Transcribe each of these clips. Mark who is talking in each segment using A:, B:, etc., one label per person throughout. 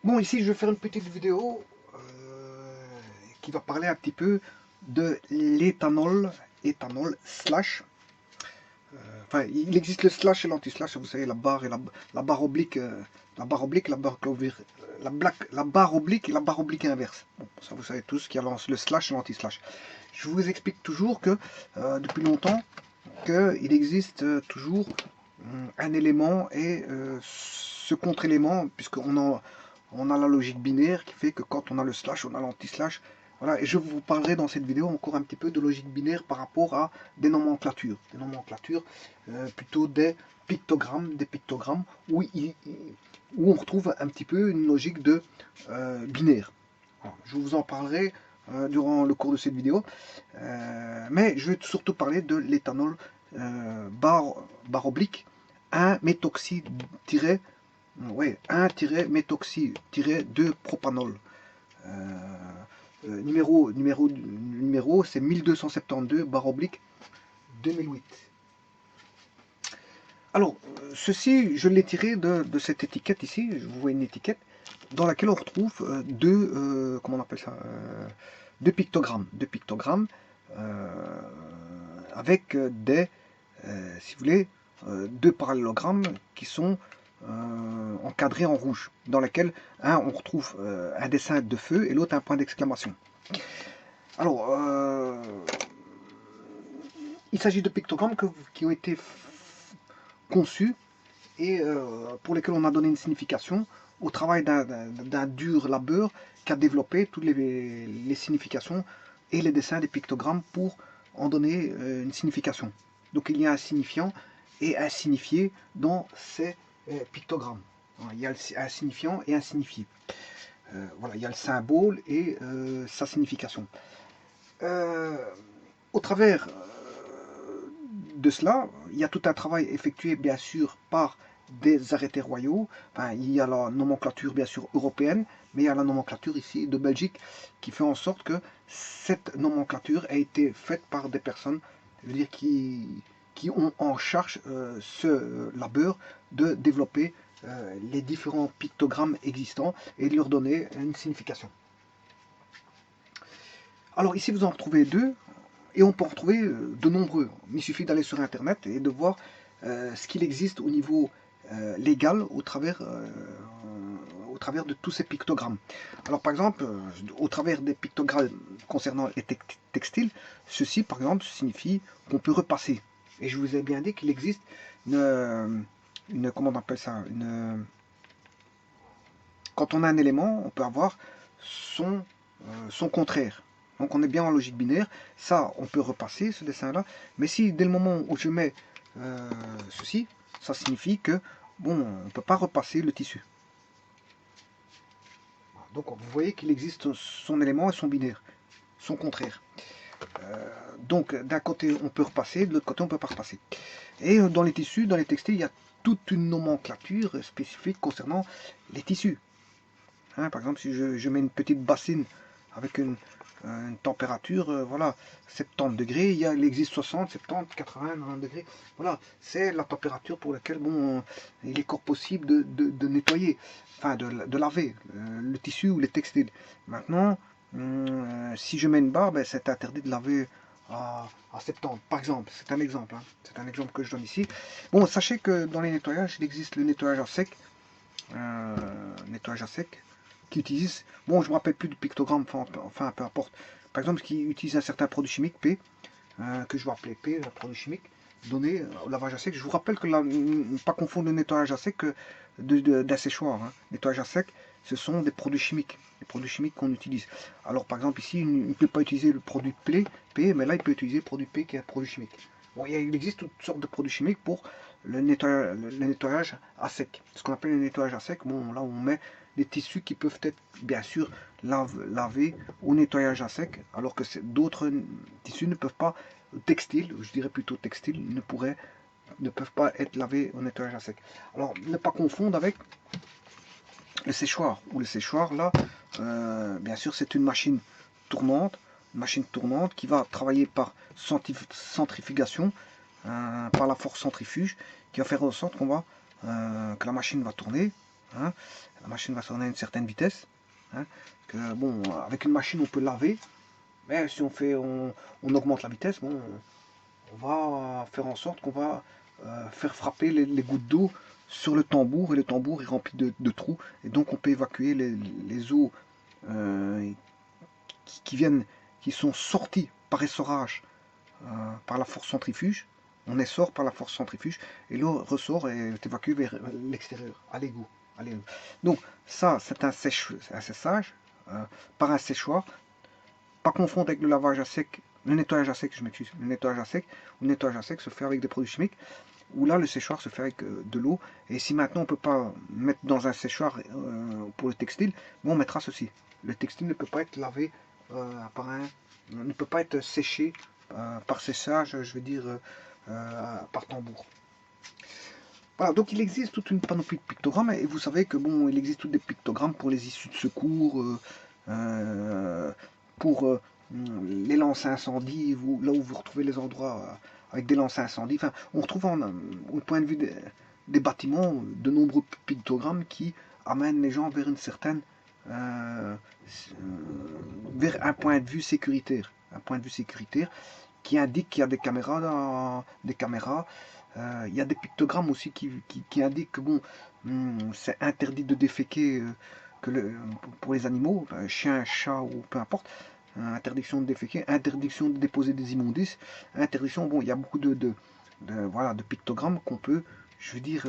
A: Bon, ici, je vais faire une petite vidéo qui va parler un petit peu de l'éthanol, éthanol slash. Enfin, il existe le slash et l'anti-slash, vous savez, la barre et la barre oblique, la barre oblique, la barre la barre oblique et la barre oblique inverse. Bon, ça, vous savez tous qu'il y a le slash et l'anti-slash. Je vous explique toujours que depuis longtemps, qu'il existe toujours un élément et ce contre-élément, on a la logique binaire qui fait que quand on a le slash, on a l'anti-slash. Voilà, et je vous parlerai dans cette vidéo encore un petit peu de logique binaire par rapport à des nomenclatures. Des nomenclatures, plutôt des pictogrammes où, où on retrouve un petit peu une logique de binaire. Voilà, je vous en parlerai durant le cours de cette vidéo. Mais je vais surtout parler de l'éthanol barre oblique 1-méthoxy- ouais, 1-méthoxy-2 propanol. Numéro c'est 1272 barre oblique 2008. Alors, ceci, je l'ai tiré de cette étiquette ici. Vous voyez une étiquette dans laquelle on retrouve comment on appelle ça, deux pictogrammes avec si vous voulez, deux parallélogrammes qui sont encadrés en rouge, dans lesquels on retrouve un dessin de feu et l'autre un point d'exclamation. Alors, il s'agit de pictogrammes qui ont été conçus et pour lesquels on a donné une signification au travail d'un dur labeur qui a développé toutes les significations et les dessins des pictogrammes pour en donner une signification. Donc il y a un signifiant et un signifié dans ces pictogrammes. Il y a un signifiant et un signifié. Voilà, il y a le symbole et sa signification. Au travers de cela, il y a tout un travail effectué bien sûr par des arrêtés royaux. Enfin, il y a la nomenclature bien sûr européenne, mais il y a la nomenclature ici de Belgique qui fait en sorte que cette nomenclature a été faite par des personnes, je veux dire, qui ont en charge ce labeur de développer les différents pictogrammes existants et de leur donner une signification. Alors ici vous en retrouvez deux, et on peut en retrouver de nombreux. Il suffit d'aller sur internet et de voir ce qu'il existe au niveau légal au travers de tous ces pictogrammes. Alors par exemple, au travers des pictogrammes concernant les textiles, ceci par exemple signifie qu'on peut repasser. Et je vous ai bien dit qu'il existe comment on appelle ça, quand on a un élément, on peut avoir son contraire. Donc on est bien en logique binaire. Ça, on peut repasser ce dessin-là. Mais si dès le moment où je mets ceci, ça signifie que, bon, on ne peut pas repasser le tissu. Donc vous voyez qu'il existe son élément et son binaire, son contraire. Donc d'un côté on peut repasser, de l'autre côté on ne peut pas repasser. Et dans les tissus, dans les textiles, il y a toute une nomenclature spécifique concernant les tissus. Hein, par exemple, si je mets une petite bassine avec une température, voilà, 70 degrés, il existe 60, 70, 80, 90 degrés. Voilà, c'est la température pour laquelle bon, il est encore possible de nettoyer, enfin de laver le tissu ou les textiles. Maintenant, si je mets une barre, ben, c'est interdit de laver à 70, par exemple. C'est un exemple, hein. C'est un exemple que je donne ici. Bon, sachez que dans les nettoyages, il existe le nettoyage à sec. Nettoyage à sec qui utilise, bon je me rappelle plus du pictogramme, enfin peu importe, par exemple qui utilise un certain produit chimique P, que je vais appeler P, un produit chimique donné au lavage à sec. Je vous rappelle que ne pas confondre le nettoyage à sec d'un séchoir. Hein. Nettoyage à sec, ce sont des produits chimiques qu'on utilise. Alors par exemple ici, il ne peut pas utiliser le produit P, mais là il peut utiliser le produit P qui est un produit chimique. Bon, il existe toutes sortes de produits chimiques pour le nettoyage à sec. Ce qu'on appelle le nettoyage à sec, bon là on met des tissus qui peuvent être bien sûr lavés au nettoyage à sec, alors que d'autres tissus ne peuvent pas, textiles, je dirais plutôt textiles, ne peuvent pas être lavés au nettoyage à sec. Alors ne pas confondre avec le séchoir, ou le séchoir là, bien sûr c'est une machine tournante, qui va travailler par centrifugation, par la force centrifuge, qui va faire en sorte que la machine va tourner, hein. La machine va tourner à une certaine vitesse. Hein, que, bon, avec une machine, on peut laver. Mais si on augmente la vitesse, bon, on va faire en sorte qu'on va faire frapper les gouttes d'eau sur le tambour, et le tambour est rempli de trous, et donc on peut évacuer les eaux qui sont sorties par essorage par la force centrifuge. On essore par la force centrifuge et l'eau ressort et est évacuée vers l'extérieur, à l'égout. Donc ça, c'est un séchage par un séchoir. Pas confondre avec le lavage à sec, le nettoyage à sec, je m'excuse, le nettoyage à sec. Le nettoyage à sec se fait avec des produits chimiques, où là le séchoir se fait avec de l'eau. Et si maintenant on ne peut pas mettre dans un séchoir pour le textile, bon, on mettra ceci. Le textile ne peut pas être lavé ne peut pas être séché par séchage, je veux dire par tambour. Voilà, donc il existe toute une panoplie de pictogrammes, et vous savez que bon, il existe tous des pictogrammes pour les issues de secours, pour les lances incendie, là où vous retrouvez les endroits avec des lances incendie. Enfin, on retrouve au point de vue des bâtiments de nombreux pictogrammes qui amènent les gens vers une certaine vers un point de vue sécuritaire, qui indique qu'il y a des caméras, il y a des pictogrammes aussi qui indiquent que bon, c'est interdit de déféquer pour les animaux, chien, chat ou peu importe. Interdiction de déféquer, interdiction de déposer des immondices, interdiction, bon, il y a beaucoup voilà, de pictogrammes qu'on peut, je veux dire,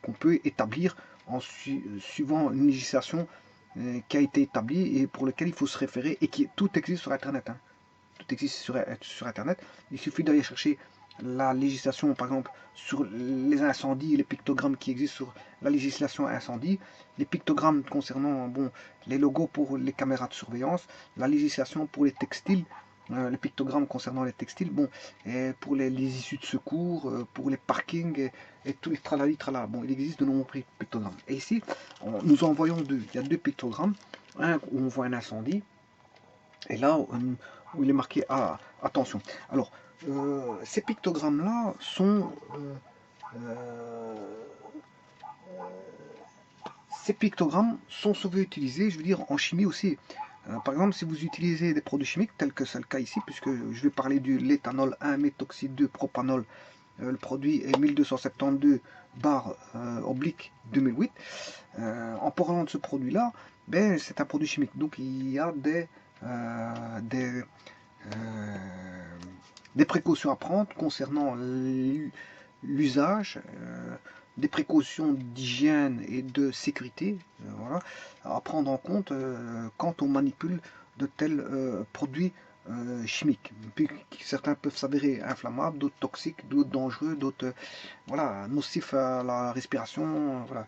A: qu'on peut établir en suivant une législation qui a été établie et pour lequel il faut se référer, et tout existe sur Internet. Hein. Tout existe sur Internet. Il suffit d'aller chercher la législation, par exemple, sur les incendies, les pictogrammes qui existent sur la législation incendie, les pictogrammes concernant bon, les logos pour les caméras de surveillance, la législation pour les textiles, les pictogrammes concernant les textiles, bon, et pour les issues de secours, pour les parkings, et tous les tralali tralala. Bon, il existe de nombreux pictogrammes. Et ici, nous en voyons deux. Il y a deux pictogrammes. Un où on voit un incendie, et là où il est marqué attention. Alors, ces pictogrammes-là sont souvent utilisés, je veux dire, en chimie aussi. Par exemple, si vous utilisez des produits chimiques, tels que c'est le cas ici, puisque je vais parler du l'éthanol 1-méthoxyde 2-propanol, le produit est 1272-2008. En parlant de ce produit-là, ben, c'est un produit chimique, donc il y a des précautions à prendre concernant l'usage, des précautions d'hygiène et de sécurité, voilà, à prendre en compte quand on manipule de tels produits chimiques. Puis, certains peuvent s'avérer inflammables, d'autres toxiques, d'autres dangereux, d'autres voilà, nocifs à la respiration. Voilà.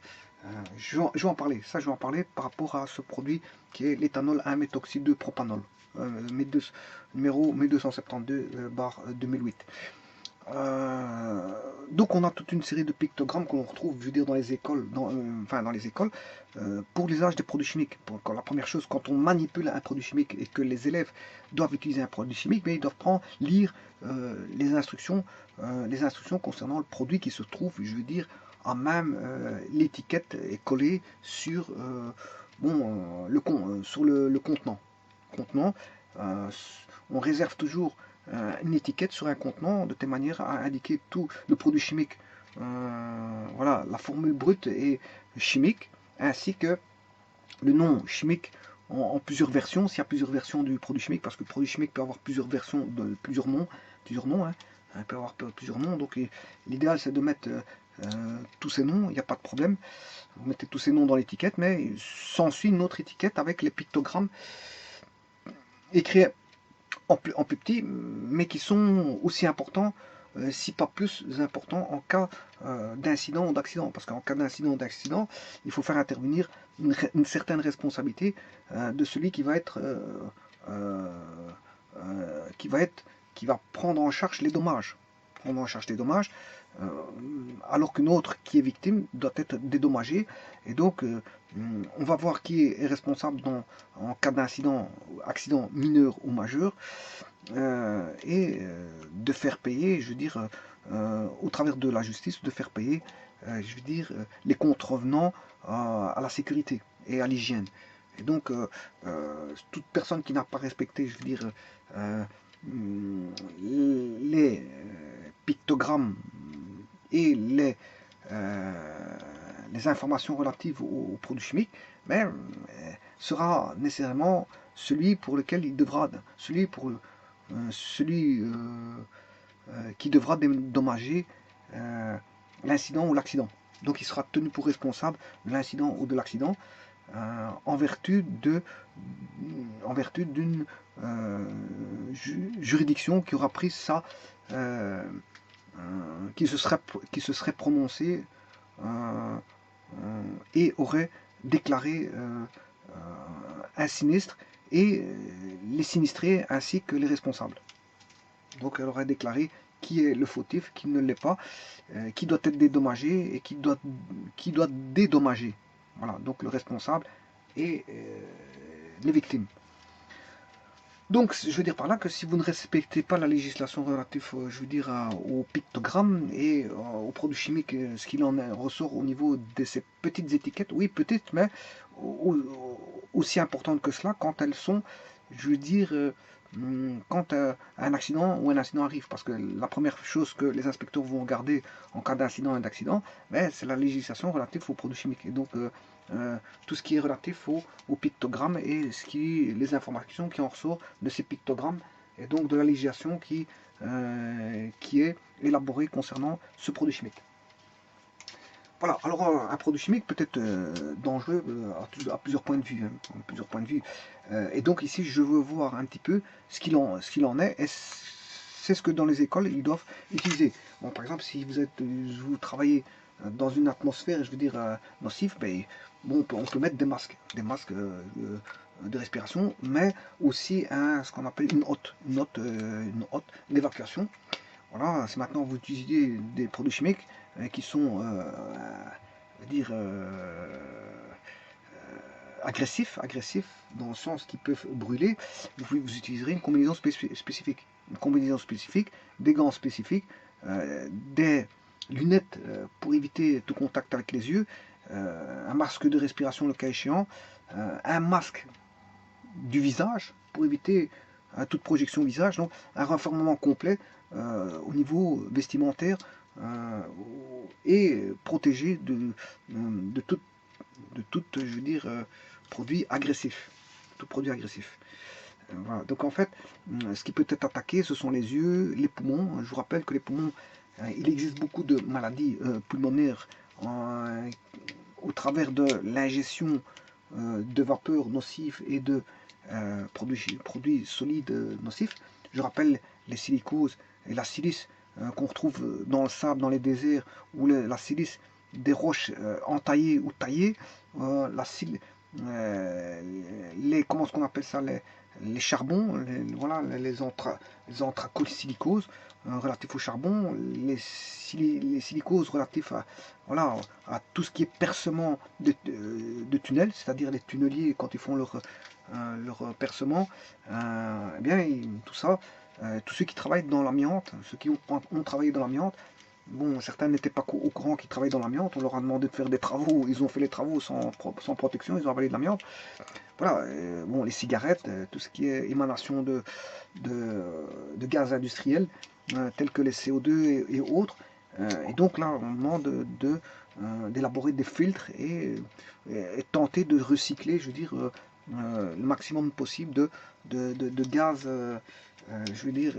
A: Je vais en parler. Ça, je vais en parler par rapport à ce produit qui est l'éthanol 1-méthoxyde 2-propanol. Numéro 1272-2008. Donc on a toute une série de pictogrammes qu'on retrouve, je veux dire, dans les écoles, dans les écoles, pour l'usage des produits chimiques. La première chose, quand on manipule un produit chimique et que les élèves doivent utiliser un produit chimique, mais ils doivent lire les instructions concernant le produit qui se trouve, je veux dire, à même l'étiquette est collée sur sur le contenant. On réserve toujours une étiquette sur un contenant de telle manière à indiquer tout le produit chimique. Voilà, la formule brute et chimique, ainsi que le nom chimique en plusieurs versions, s'il y a plusieurs versions du produit chimique, parce que le produit chimique peut avoir plusieurs versions, plusieurs noms, hein, il peut avoir plusieurs noms, donc l'idéal c'est de mettre tous ces noms, il n'y a pas de problème, vous mettez tous ces noms dans l'étiquette, mais s'ensuit une autre étiquette avec les pictogrammes écrits en plus petit, mais qui sont aussi importants, si pas plus importants, en cas d'incident ou d'accident. Parce qu'en cas d'incident ou d'accident, il faut faire intervenir une certaine responsabilité de celui qui va prendre en charge les dommages. Alors qu'une autre qui est victime doit être dédommagée. Et donc, on va voir qui est responsable en cas d'incident, accident mineur ou majeur, et de faire payer, je veux dire, au travers de la justice, de faire payer, je veux dire, les contrevenants à la sécurité et à l'hygiène. Et donc, toute personne qui n'a pas respecté, je veux dire, les pictogrammes et les informations relatives aux produits chimiques, mais sera nécessairement celui pour lequel il devra, celui qui devra dédommager l'incident ou l'accident. Donc il sera tenu pour responsable de l'incident ou de l'accident en vertu d'une juridiction qui aura pris ça, qui se serait prononcée et aurait déclaré un sinistre et les sinistrés ainsi que les responsables. Donc elle aurait déclaré qui est le fautif, qui ne l'est pas, qui doit être dédommagé et qui doit dédommager. Voilà, donc le responsable et les victimes. Donc, je veux dire par là que si vous ne respectez pas la législation relative, je veux dire, aux pictogrammes et aux produits chimiques, ce qu'il en ressort au niveau de ces petites étiquettes, oui, peut-être, mais aussi importantes que cela quand elles sont, je veux dire, quand un accident ou un incident arrive. Parce que la première chose que les inspecteurs vont regarder en cas d'incident et d'accident, ben, c'est la législation relative aux produits chimiques. Et donc, tout ce qui est relatif aux pictogrammes et les informations qui en ressortent de ces pictogrammes et donc de la législation qui est élaborée concernant ce produit chimique. Voilà, alors un produit chimique peut être dangereux à plusieurs points de vue. Et donc ici, je veux voir un petit peu ce qu'il en est. Et c'est ce que dans les écoles, ils doivent utiliser. Bon, par exemple, si vous travaillez dans une atmosphère, je veux dire, nocive, ben, bon, on peut mettre des masques de respiration, mais aussi ce qu'on appelle une hotte d'évacuation. Voilà, c'est maintenant vous utilisez des produits chimiques qui sont agressifs dans le sens qu'ils peuvent brûler. Vous utiliserez une combinaison spécifique. Une combinaison spécifique, des gants spécifiques, des lunettes pour éviter tout contact avec les yeux, un masque de respiration le cas échéant, un masque du visage pour éviter toute projection visage, donc un renfermement complet au niveau vestimentaire et protégé de tout, je veux dire, produit agressif. Tout produit agressif. Voilà. Donc en fait, ce qui peut être attaqué, ce sont les yeux, les poumons. Je vous rappelle que les poumons, il existe beaucoup de maladies pulmonaires au travers de l'ingestion de vapeurs nocives et de produits solides nocifs. Je rappelle les silicoses et la silice qu'on retrouve dans le sable, dans les déserts, ou la silice des roches entaillées ou taillées, comment est-ce qu'on appelle ça, les charbons, les anthracosilicoses relatifs au charbon, les silicoses relatifs à tout ce qui est percement de tunnels, c'est-à-dire les tunneliers quand ils font leur percement, eh bien, tout ça, tous ceux qui travaillent dans l'amiante, ceux qui ont travaillé dans l'amiante, bon, certains n'étaient pas au courant qu'ils travaillaient dans l'amiante, on leur a demandé de faire des travaux, ils ont fait les travaux sans protection, ils ont avalé de l'amiante. Voilà, bon, les cigarettes, tout ce qui est émanation de gaz industriels, tels que les CO2 et autres. Et donc là, on demande d'élaborer des filtres et tenter de recycler, je veux dire, le maximum possible de gaz, je veux dire,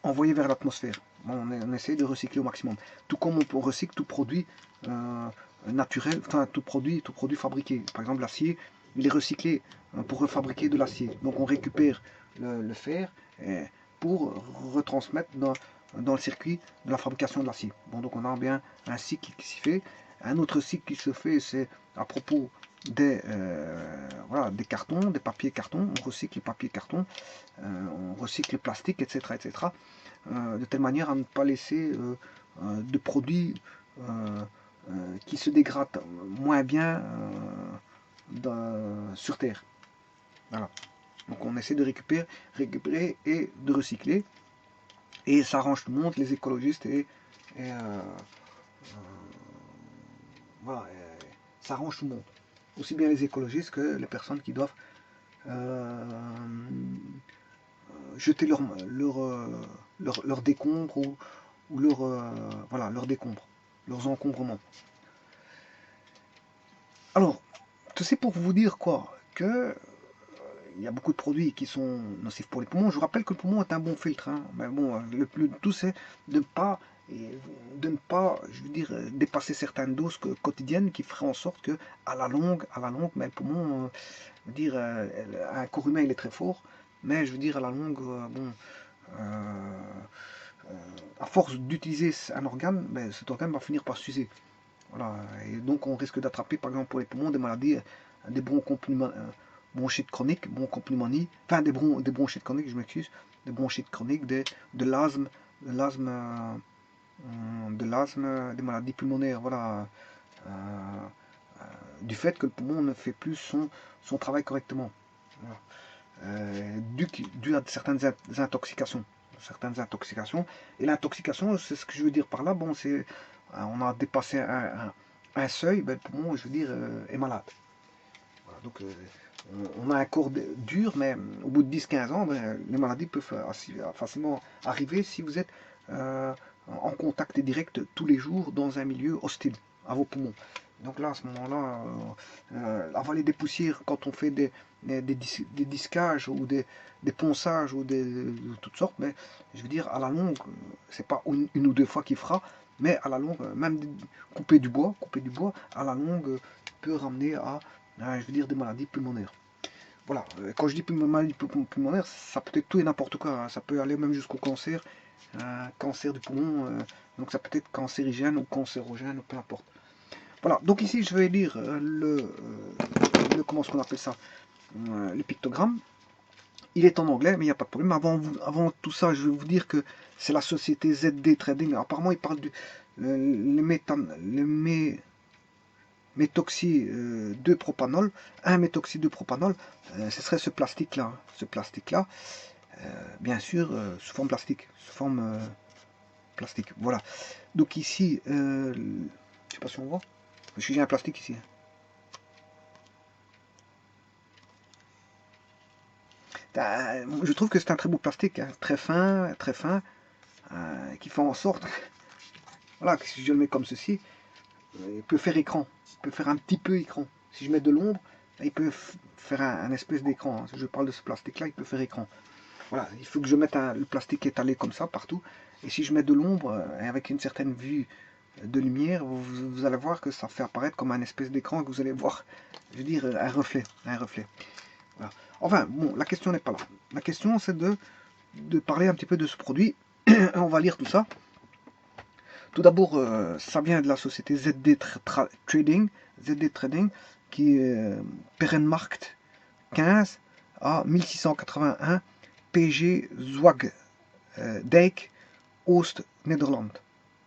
A: envoyé vers l'atmosphère. Bon, on essaie de recycler au maximum. Tout comme on recycle tout produit naturel, enfin tout produit fabriqué. Par exemple, l'acier, il est recyclé pour refabriquer de l'acier. Donc on récupère le fer pour retransmettre dans le circuit de la fabrication de l'acier. Bon, donc on a bien un cycle qui s'y fait. Un autre cycle qui se fait, c'est à propos des cartons, des papiers cartons. On recycle les papiers cartons, on recycle le plastique, etc. De telle manière à ne pas laisser de produits qui se dégradent moins bien sur Terre. Voilà. Donc on essaie de récupérer et de recycler. Et ça arrange tout le monde, les écologistes, et, voilà, ça arrange tout le monde. Aussi bien les écologistes que les personnes qui doivent jeter leur décombres ou voilà, leurs décombres, leurs encombrements. Alors, tout c'est pour vous dire quoi? Que il y a beaucoup de produits qui sont nocifs pour les poumons. Je vous rappelle que le poumon est un bon filtre. Hein. Mais bon, le plus tout c'est de ne pas, je veux dire, dépasser certaines doses quotidiennes qui feraient en sorte que à la longue, mais le poumon, je veux dire, un corps humain il est très fort, mais je veux dire à la longue, bon, à force d'utiliser un organe, ben, cet organe va finir par s'user. Voilà. Et donc on risque d'attraper par exemple pour les poumons des maladies, des bronchites chroniques, bronchopneumonie, enfin des bronchites chroniques, je m'excuse, des bronchites chroniques, de l'asthme, des maladies pulmonaires, voilà, du fait que le poumon ne fait plus son travail correctement, voilà. Dû à certaines intoxications. Et l'intoxication, c'est ce que je veux dire par là, bon, c'est, on a dépassé un seuil, ben, le poumon, je veux dire, est malade. Voilà, donc, on a un corps dur, mais au bout de 10-15 ans, ben, les maladies peuvent facilement arriver si vous êtes en contact direct tous les jours dans un milieu hostile à vos poumons. Donc là, à ce moment-là, avaler des poussières quand on fait des disquages ou des ponçages ou de toutes sortes, mais je veux dire, à la longue, c'est pas une ou deux fois qu'il fera, mais à la longue, même couper du bois, à la longue, peut ramener à, je veux dire, des maladies pulmonaires. Voilà, quand je dis maladie pulmonaire, ça peut être tout et n'importe quoi, hein. Ça peut aller même jusqu'au cancer, cancer du poumon, donc ça peut être cancérigène ou cancérogène, peu importe. Voilà, donc ici je vais lire comment est-ce qu'on appelle ça, le pictogramme. Il est en anglais, mais il n'y a pas de problème. Avant tout ça, je vais vous dire que c'est la société ZD Trading. Apparemment, il parle du méthoxy 2-propanol. Un méthoxy 2-propanol, ce serait ce plastique-là. Bien sûr, sous forme plastique. Voilà. Donc ici, je ne sais pas si on voit. J'ai un plastique ici. Je trouve que c'est un très beau plastique, hein, très fin, qui fait en sorte, voilà, que si je le mets comme ceci, il peut faire écran, il peut faire un petit peu écran. Si je mets de l'ombre, il peut faire un espèce d'écran. Hein. Si je parle de ce plastique-là, il peut faire écran. Voilà, il faut que je mette le plastique étalé comme ça partout. Et si je mets de l'ombre, avec une certaine vue de lumière, vous allez voir que ça fait apparaître comme un espèce d'écran que vous allez voir, je veux dire, un reflet. Voilà. Enfin, bon, la question n'est pas là. La question, c'est de parler un petit peu de ce produit. On va lire tout ça. Tout d'abord, ça vient de la société ZD Trading, qui est Perenmarkt 15 à 1681 PG Zwag Dijk, Oost Nederland.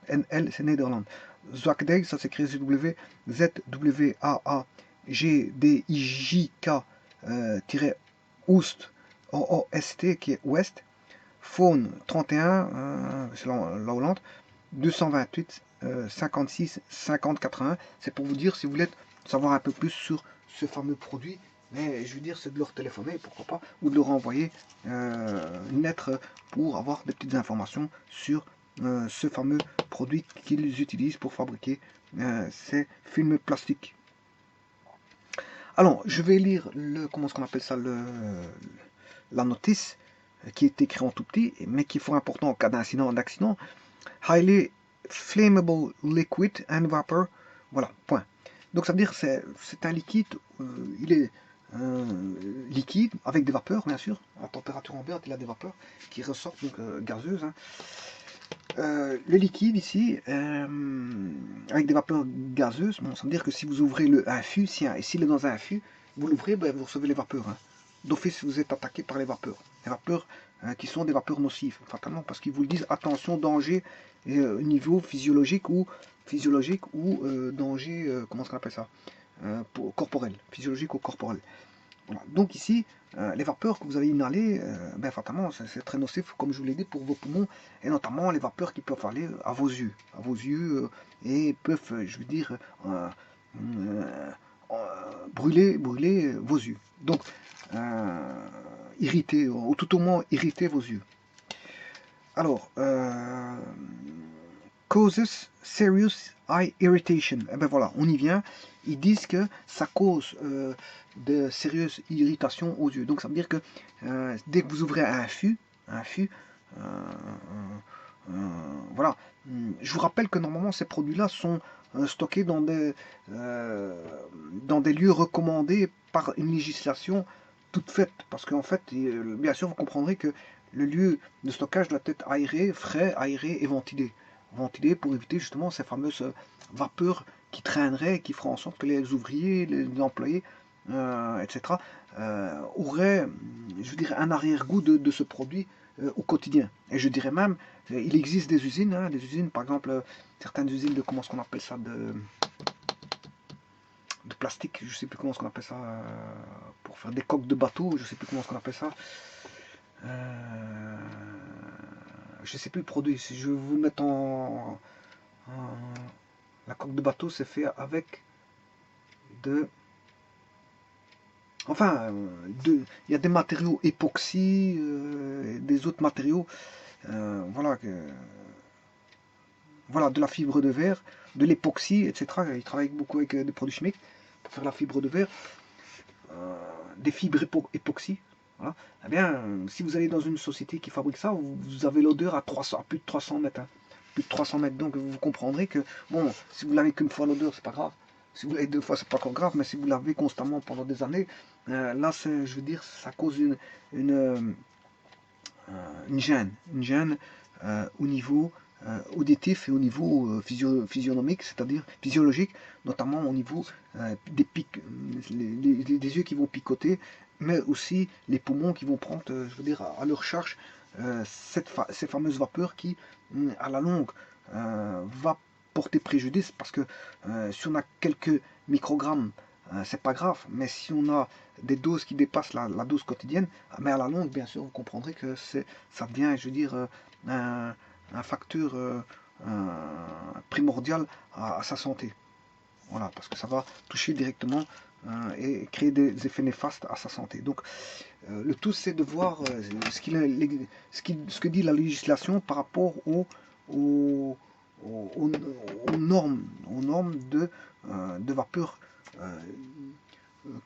A: NL, c'est Nederland. Zwagdijk, ça s'écrit ZWAAGDIJK Oost, OOST, qui est ouest. Faune 31, c'est la Hollande. 228 56 50 81. C'est pour vous dire si vous voulez savoir un peu plus sur ce fameux produit. Mais je veux dire, c'est de leur téléphoner, pourquoi pas, ou de leur envoyer une lettre pour avoir des petites informations sur ce fameux produit qu'ils utilisent pour fabriquer ces films plastiques. Alors, je vais lire comment est-ce qu'on appelle ça, la notice qui est écrite en tout petit, mais qui est fort important en cas d'accident. Highly flammable liquid and vapor. Voilà, point. Donc ça veut dire c'est un liquide, il est liquide avec des vapeurs, bien sûr. À température ambiante, il a des vapeurs qui ressortent, donc gazeuses. Hein. Le liquide ici, avec des vapeurs gazeuses, bon, ça veut dire que si vous ouvrez un fût, s'il est dans un fût, vous l'ouvrez, ben, vous recevez les vapeurs. Hein. D'office, vous êtes attaqué par les vapeurs. Les vapeurs qui sont des vapeurs nocives, fatalement, parce qu'ils vous le disent, attention, danger au niveau physiologique ou danger, comment on appelle ça, corporel, physiologique ou corporel. Voilà. Donc ici, les vapeurs que vous avez inhalées, ben, fatalement, c'est très nocif, comme je vous l'ai dit, pour vos poumons, et notamment les vapeurs qui peuvent aller à vos yeux, et peuvent, je veux dire, brûler vos yeux. Donc, irriter, ou tout au moins irriter vos yeux. Alors, causes serious eye irritation. Et ben voilà, on y vient. Ils disent que ça cause de sérieuses irritations aux yeux. Donc ça veut dire que dès que vous ouvrez un fût, voilà. Je vous rappelle que normalement ces produits-là sont stockés dans des lieux recommandés par une législation toute faite. Parce qu'en fait, bien sûr, vous comprendrez que le lieu de stockage doit être aéré, frais, aéré et ventilé. Ventilé pour éviter justement ces fameuses vapeurs qui traîneraient, qui feraient en sorte que les ouvriers, les employés, etc., auraient, je veux dire, un arrière-goût de ce produit au quotidien. Et je dirais même, il existe des usines, par exemple, certaines usines de, comment est-ce qu'on appelle ça, de plastique, je sais plus comment est-ce qu'on appelle ça, pour faire des coques de bateau, je sais plus comment est-ce qu'on appelle ça. Je sais plus le produit, si je vais vous le mettre la coque de bateau, c'est fait avec de... Enfin, il y a des matériaux époxy, des autres matériaux, voilà, voilà, de la fibre de verre, de l'époxy, etc. Ils travaillent beaucoup avec des produits chimiques pour faire la fibre de verre, des fibres époxy. Voilà. Eh bien, si vous allez dans une société qui fabrique ça, vous avez l'odeur à plus de 300 mètres. Hein. Plus de 300 mètres. Donc vous comprendrez que, bon, si vous l'avez qu'une fois l'odeur, c'est pas grave. Si vous l'avez deux fois, c'est pas encore grave. Mais si vous l'avez constamment pendant des années, là, je veux dire, ça cause une gêne. Une gêne au niveau auditif et au niveau physionomique, c'est-à-dire physiologique, notamment au niveau des pics, des yeux qui vont picoter, mais aussi les poumons qui vont prendre, je veux dire, à leur charge ces fameuses vapeurs qui, à la longue, va porter préjudice parce que si on a quelques microgrammes, c'est pas grave, mais si on a des doses qui dépassent la dose quotidienne, mais à la longue, bien sûr, vous comprendrez que ça devient, je veux dire, un facteur primordial à sa santé. Voilà, parce que ça va toucher directement et créer des effets néfastes à sa santé. Donc, le tout, c'est de voir ce que dit la législation par rapport aux normes de vapeur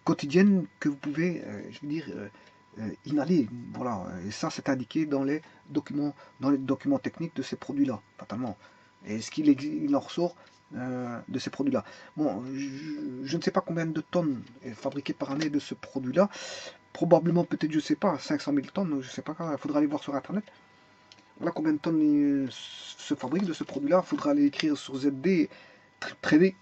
A: quotidienne que vous pouvez, je veux dire, inhaler. Voilà, et ça c'est indiqué dans les documents techniques de ces produits-là, fatalement. Et ce qu'il en ressort de ces produits-là. Bon, je ne sais pas combien de tonnes est fabriquées par année de ce produit-là. Probablement, peut-être, je sais pas, 500 000 tonnes, je sais pas, il faudra aller voir sur internet. Voilà combien de tonnes se fabriquent de ce produit-là. Il faudra aller écrire sur ZD Trading.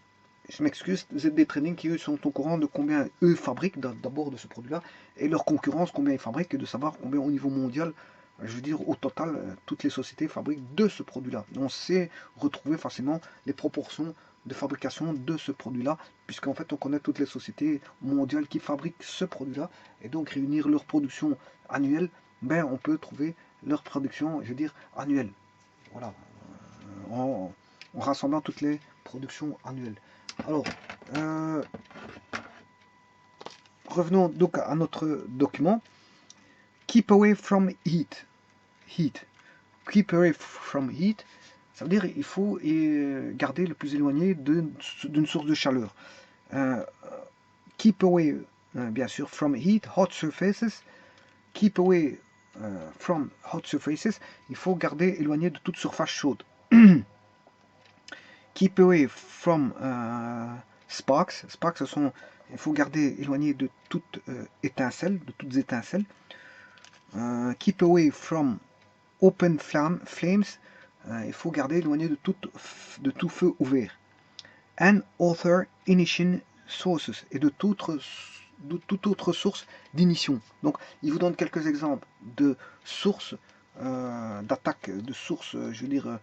A: Je m'excuse, ZD Trading qui eux sont au courant de combien eux fabriquent d'abord de ce produit-là et leur concurrence combien ils fabriquent et de savoir combien au niveau mondial, je veux dire au total, toutes les sociétés fabriquent de ce produit-là. On sait retrouver facilement les proportions de fabrication de ce produit-là, puisqu'en fait on connaît toutes les sociétés mondiales qui fabriquent ce produit-là et donc réunir leur production annuelle, ben on peut trouver leur production, je veux dire, annuelle. Voilà, en rassemblant toutes les productions annuelles. Alors, revenons donc à notre document. Keep away from heat. Heat. Keep away from heat. Ça veut dire qu'il faut garder le plus éloigné d'une source de chaleur. Keep away, bien sûr, from heat, hot surfaces. Keep away from hot surfaces. Il faut garder éloigné de toute surface chaude. Keep away from sparks. Sparks, il faut garder éloigné de toute étincelle, de toutes étincelles. Keep away from open flames. Il faut garder éloigné de tout feu ouvert. And other ignition sources. Et de toute autre source d'ignition. Donc, il vous donne quelques exemples de sources d'attaque, de sources, je veux dire,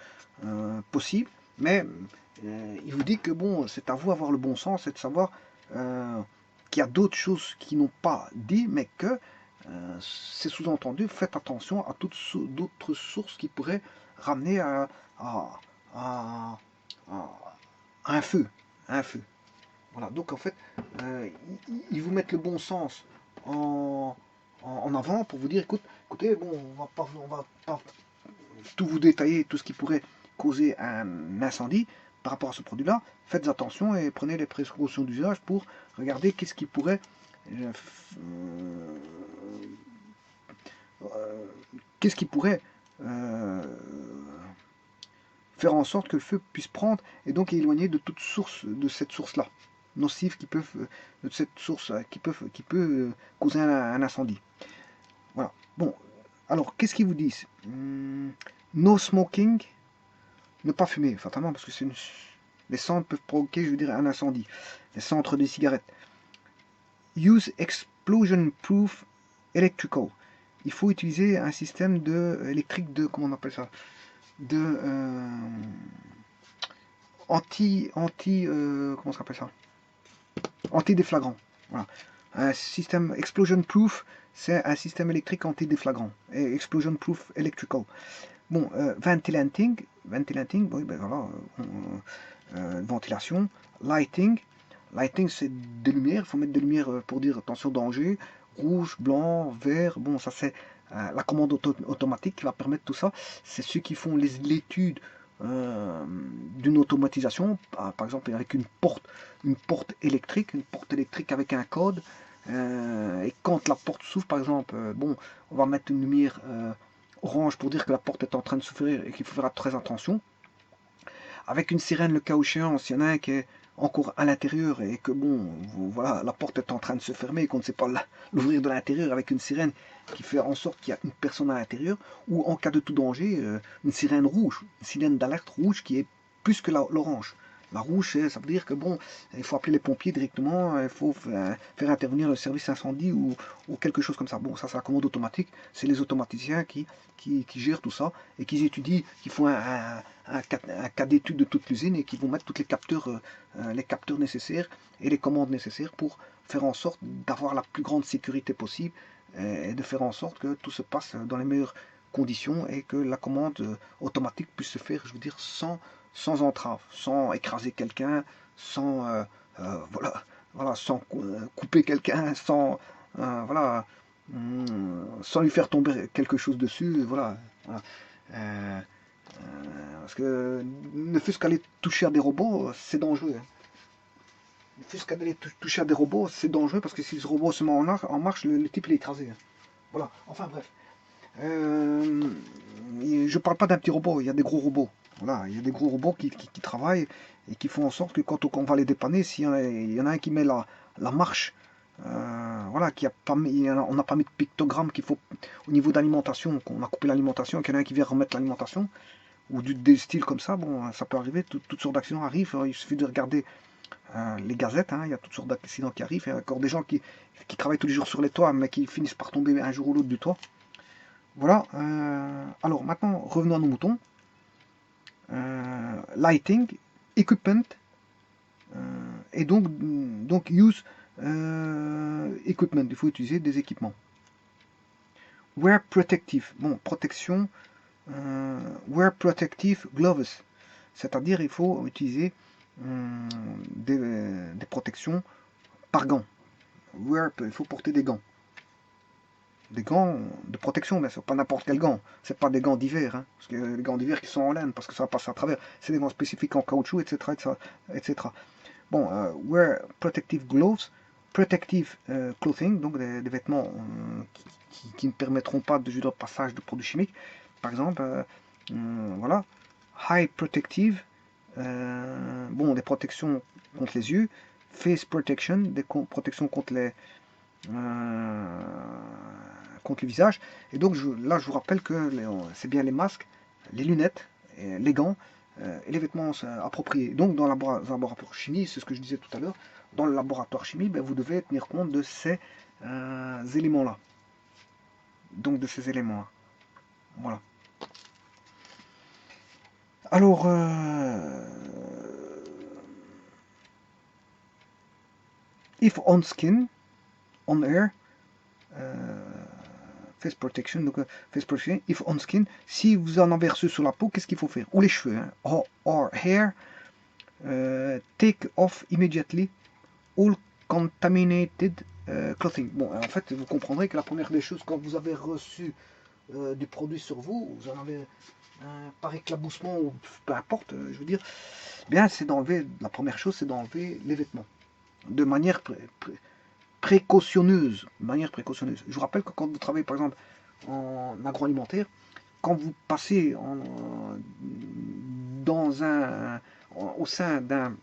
A: possibles. Mais il vous dit que bon, c'est à vous d'avoir le bon sens et de savoir qu'il y a d'autres choses qui n'ont pas dit, mais que c'est sous-entendu, faites attention à toutes d'autres sources qui pourraient ramener à, à- un feu. Un feu. Voilà, donc en fait, ils vous mettent le bon sens en avant pour vous dire, écoutez, bon, on va pas tout vous détailler, tout ce qui pourrait causer un incendie par rapport à ce produit-là. Faites attention et prenez les précautions d'usage pour regarder qu'est-ce qui pourrait euh, qu'est-ce qui pourrait faire en sorte que le feu puisse prendre et donc éloigner de toute source de cette source-là nocive de cette source qui peut causer un incendie. Voilà. Bon, alors qu'est-ce qu'ils vous disent? No smoking, ne pas fumer, fatalement, parce que les cendres peuvent provoquer, je veux dire, un incendie. Les cendres des cigarettes. Use explosion proof electrical. Il faut utiliser un système électrique de, comment on appelle ça, de comment ça s'appelle ça, anti-déflagrant. Voilà. Un système explosion proof, c'est un système électrique anti-déflagrant. Et explosion proof electrical. Bon, ventilating, oui, ben voilà, ventilation. Lighting, c'est des lumières, il faut mettre des lumières pour dire attention danger. Rouge, blanc, vert, bon, ça c'est la commande automatique qui va permettre tout ça. C'est ceux qui font l'étude d'une automatisation, par exemple avec une porte électrique avec un code. Et quand la porte s'ouvre, par exemple, bon, on va mettre une lumière orange pour dire que la porte est en train de s'ouvrir et qu'il faut faire très attention. Avec une sirène, le cas échéant, s'il y en a un qui est encore à l'intérieur et que bon, voilà, la porte est en train de se fermer et qu'on ne sait pas l'ouvrir de l'intérieur avec une sirène qui fait en sorte qu'il y a une personne à l'intérieur, ou en cas de tout danger, une sirène rouge, une sirène d'alerte rouge qui est plus que l'orange. La rouge, ça veut dire que bon, il faut appeler les pompiers directement, il faut faire intervenir le service incendie ou quelque chose comme ça. Bon, ça c'est la commande automatique, c'est les automaticiens qui gèrent tout ça et qui étudient, qui font un cas d'étude de toute l'usine et qui vont mettre tous les capteurs nécessaires et les commandes nécessaires pour faire en sorte d'avoir la plus grande sécurité possible et de faire en sorte que tout se passe dans les meilleures conditions et que la commande automatique puisse se faire, je veux dire, sans entrave, sans écraser quelqu'un, sans voilà, sans couper quelqu'un, voilà, sans lui faire tomber quelque chose dessus, voilà. Voilà. Euh, parce que ne fût-ce qu'aller toucher à des robots, c'est dangereux. Hein. Ne fût-ce qu'aller toucher à des robots, c'est dangereux parce que si ce robot se met en marche, le type il est écrasé. Hein. Voilà, enfin bref. Je parle pas d'un petit robot, il y a des gros robots. Voilà, il y a des gros robots qui travaillent et qui font en sorte que quand on va les dépanner, s'il y en a un qui met la marche, voilà, qui a pas mis, on n'a pas mis de pictogramme qu'il faut au niveau d'alimentation, qu'on a coupé l'alimentation et qu'il y en a un qui vient remettre l'alimentation, ou des styles comme ça, bon, ça peut arriver, toutes sortes d'accidents arrivent, il suffit de regarder les gazettes, hein, il y a toutes sortes d'accidents qui arrivent, il y a encore des gens qui travaillent tous les jours sur les toits, mais qui finissent par tomber un jour ou l'autre du toit. Voilà, alors maintenant revenons à nos moutons. Lighting, equipment, et donc use equipment, il faut utiliser des équipements. Wear protective, bon, protection, wear protective gloves, c'est-à-dire il faut utiliser des protections par gants. Wear, il faut porter des gants. Des gants de protection, bien sûr, pas n'importe quel gant. C'est pas des gants d'hiver, hein, parce que les gants d'hiver qui sont en laine, parce que ça va passer à travers. C'est des gants spécifiques en caoutchouc, etc., etc. Bon, wear protective gloves, protective clothing, donc des vêtements qui ne permettront pas de passage de produits chimiques. Par exemple, voilà, high protective, bon, des protections contre les yeux, face protection, des protections contre le visage. Et donc là, je vous rappelle que c'est bien les masques, les lunettes, les gants et les vêtements appropriés. Donc dans le laboratoire chimie, c'est ce que je disais tout à l'heure, dans le laboratoire chimie, ben, vous devez tenir compte de ces éléments-là. Donc de ces éléments-là. Voilà. Alors, If on skin, on air, face protection, donc face protection, if on skin, si vous en avez reçu sur la peau, qu'est-ce qu'il faut faire? Ou les cheveux, hein, or hair, take off immediately all contaminated clothing. Bon, en fait, vous comprendrez que la première des choses, quand vous avez reçu du produit sur vous, vous en avez par éclaboussement ou peu importe, je veux dire, bien c'est d'enlever, la première chose c'est d'enlever les vêtements de manière précautionneuse, Je vous rappelle que quand vous travaillez par exemple en agroalimentaire, quand vous passez au sein d'un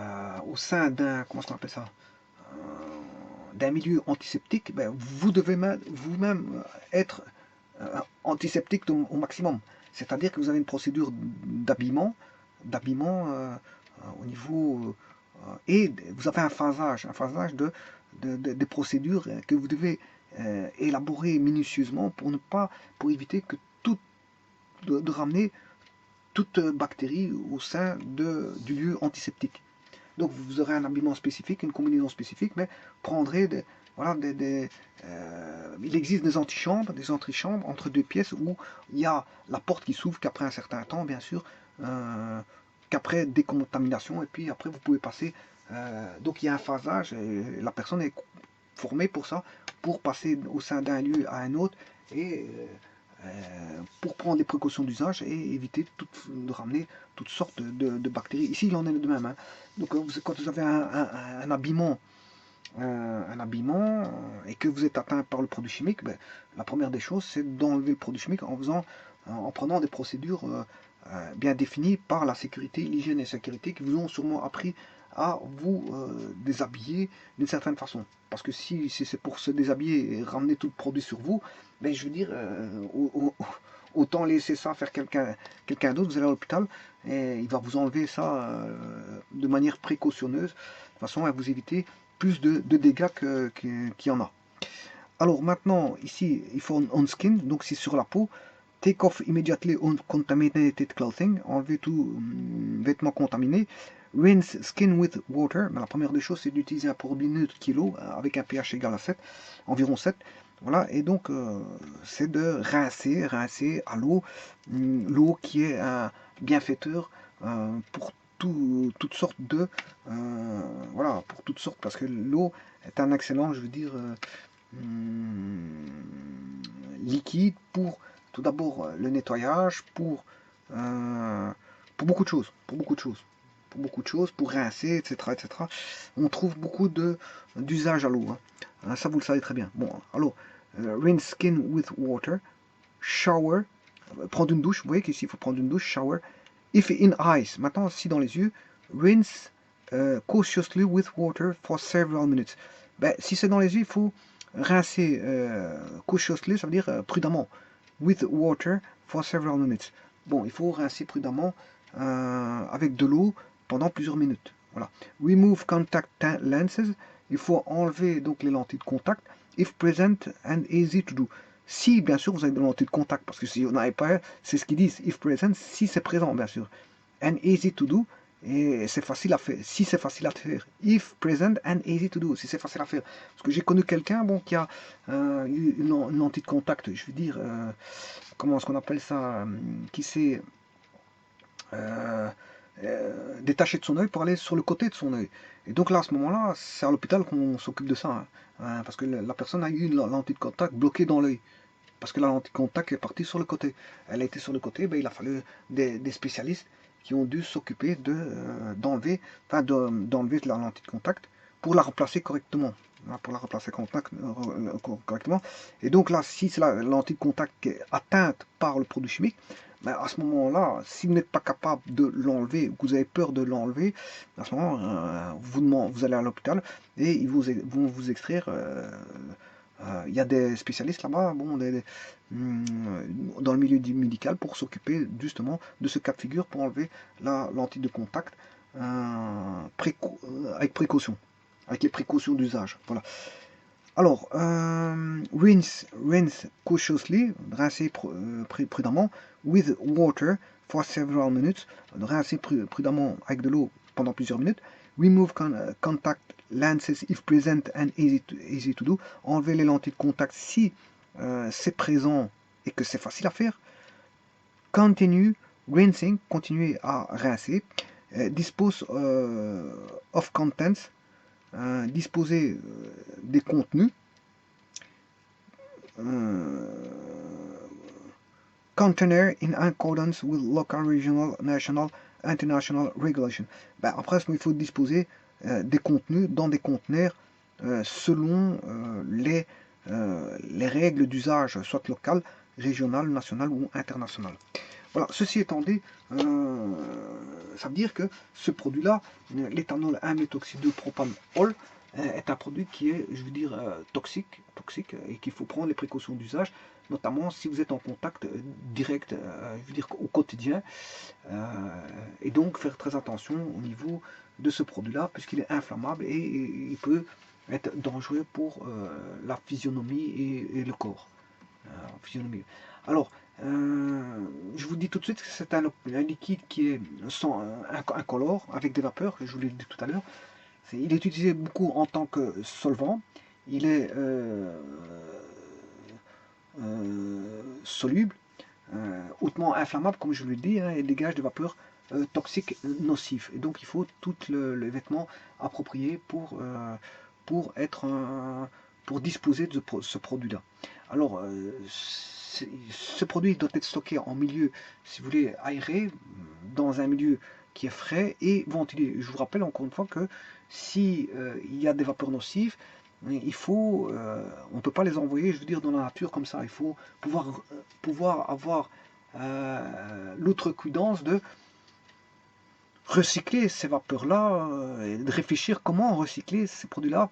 A: comment est-ce qu'on appelle ça, d'un milieu antiseptique, ben, vous devez vous-même être antiseptique au maximum. C'est-à-dire que vous avez une procédure d'habillement au niveau et vous avez un phasage de procédures que vous devez élaborer minutieusement pour éviter que de ramener toute bactérie au sein du lieu antiseptique. Donc vous aurez un habillement spécifique, une combinaison spécifique, mais prendrez il existe des antichambres entre deux pièces où il y a la porte qui s'ouvre qu'après un certain temps, bien sûr, qu'après décontamination, et puis après vous pouvez passer. Donc il y a un phasage, et la personne est formée pour ça, pour passer au sein d'un lieu à un autre, et pour prendre les précautions d'usage et éviter de ramener toutes sortes de bactéries. Ici, il en est de même. Hein. Donc, quand vous avez un habillement, et que vous êtes atteint par le produit chimique, ben, la première des choses, c'est d'enlever le produit chimique en prenant des procédures bien définies par la sécurité, l'hygiène et la sécurité qui vous ont sûrement appris à vous déshabiller d'une certaine façon. Parce que si c'est pour se déshabiller et ramener tout le produit sur vous, ben, je veux dire, autant laisser ça faire quelqu'un d'autre. Vous allez à l'hôpital et il va vous enlever ça de manière précautionneuse, de façon à vous éviter plus de dégâts qu'il y en a. Alors maintenant, ici, il faut on skin, donc c'est sur la peau. Take off immediately uncontaminated clothing, enlever tout vêtement contaminé. Rinse skin with water, mais la première des choses c'est d'utiliser un produit neutre kilo avec un pH égal à 7, environ 7. Voilà, et donc c'est de rincer à l'eau, l'eau qui est un bienfaiteur pour toutes sortes voilà, pour toutes sortes, parce que l'eau est un excellent, je veux dire, liquide pour tout d'abord le nettoyage, pour beaucoup de choses, pour rincer, etc. On trouve beaucoup d'usage à l'eau. Hein. Ça, vous le savez très bien. Bon, alors, rinse skin with water, shower, prendre une douche. Vous voyez qu'ici, il faut prendre une douche, shower. If in eyes, maintenant, si dans les yeux, rinse cautiously with water for several minutes. Ben, si c'est dans les yeux, il faut rincer cautiously, ça veut dire prudemment. With water for several minutes. Bon, il faut rincer prudemment avec de l'eau pendant plusieurs minutes. Voilà. Remove contact lenses. Il faut enlever donc les lentilles de contact. If present and easy to do. Si, bien sûr, vous avez des lentilles de contact, parce que si vous n'avez pas, c'est ce qu'ils disent. If present, si c'est présent, bien sûr. And easy to do. Et c'est facile à faire. Si c'est facile à faire. If present and easy to do. Si c'est facile à faire. Parce que j'ai connu quelqu'un bon, qui a eu une lentille de contact, je veux dire, comment est-ce qu'on appelle ça, qui s'est détaché de son œil pour aller sur le côté de son œil. Et donc là, à ce moment-là, c'est à l'hôpital qu'on s'occupe de ça. Hein, parce que la personne a eu une lentille de contact bloquée dans l'œil. Parce que la lentille de contact est partie sur le côté. Elle a été sur le côté, ben, il a fallu des spécialistes qui ont dû s'occuper d'enlever la lentille de contact pour la remplacer correctement. Correctement. Et donc là, si c'est la lentille de contact qui est atteinte par le produit chimique, ben à ce moment-là, si vous n'êtes pas capable de l'enlever ou que vous avez peur de l'enlever, à ce moment, vous allez à l'hôpital et ils vont vous extraire. Il y a des spécialistes là-bas, bon, dans le milieu médical pour s'occuper justement de ce cas de figure pour enlever la lentille de contact avec précaution, avec les précautions d'usage. Voilà. Alors, rinse cautiously, rincer prudemment, with water for several minutes, rincer prudemment avec de l'eau pendant plusieurs minutes. Remove contact lenses if present and easy to do. Enlever les lentilles de contact si c'est présent et que c'est facile à faire. Continue rinsing, continuer à rincer. Dispose of contents, disposer des contenus. Container in accordance with local, regional, national, international regulation. Ben, après, il faut disposer des contenus dans des conteneurs selon les règles d'usage, soit locales, régionales, nationales ou internationales. Voilà, ceci étant dit, ça veut dire que ce produit-là, l'éthanol 1-méthoxy-2-propanol, est un produit qui est, je veux dire, toxique, et qu'il faut prendre les précautions d'usage, notamment si vous êtes en contact direct, je veux dire, au quotidien, et donc faire très attention au niveau de ce produit-là, puisqu'il est inflammable et il peut être dangereux pour la physionomie et le corps. Physionomie. Alors, je vous dis tout de suite que c'est un liquide qui est sans incolore, avec des vapeurs, je vous l'ai dit tout à l'heure. Il est utilisé beaucoup en tant que solvant. Il est soluble, hautement inflammable, comme je le dis, et dégage des vapeurs toxiques nocives. Et donc, il faut tout le vêtement approprié pour disposer de ce produit-là. Alors, ce produit doit être stocké en milieu, si vous voulez, aéré, dans un milieu qui est frais et ventilé. Je vous rappelle encore une fois que si il y a des vapeurs nocives, il faut, on ne peut pas les envoyer, je veux dire, dans la nature comme ça. Il faut pouvoir avoir l'outrecuidance de recycler ces vapeurs-là, et de réfléchir comment recycler ces produits-là,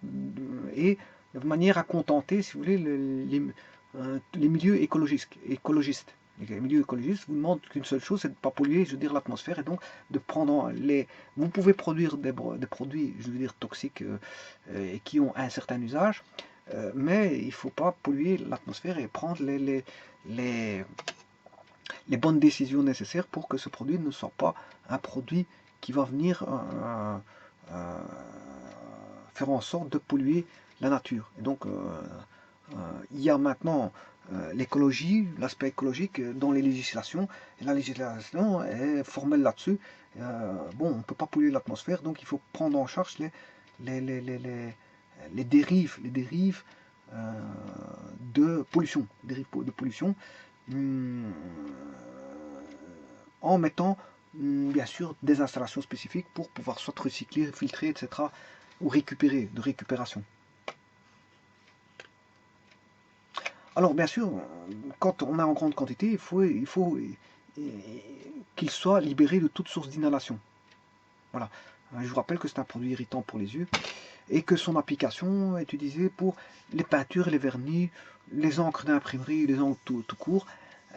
A: et de manière à contenter, si vous voulez, les milieux écologistes. Les milieux écologistes vous demandent qu'une seule chose, c'est de ne pas polluer, je veux dire, l'atmosphère, et donc de prendre les... Vous pouvez produire des produits, je veux dire, toxiques, et qui ont un certain usage, mais il ne faut pas polluer l'atmosphère et prendre les bonnes décisions nécessaires pour que ce produit ne soit pas un produit qui va venir faire en sorte de polluer la nature. Et donc, il y a maintenant l'écologie, l'aspect écologique dans les législations, et la législation est formelle là-dessus. Bon, on ne peut pas polluer l'atmosphère, donc il faut prendre en charge les dérives de pollution, en mettant bien sûr des installations spécifiques pour pouvoir soit recycler, filtrer, etc., ou récupérer, de récupération. Alors bien sûr, quand on a en grande quantité, il faut qu'il soit libéré de toute source d'inhalation. Voilà. Je vous rappelle que c'est un produit irritant pour les yeux et que son application est utilisée pour les peintures, les vernis, les encres d'imprimerie, les encres tout court,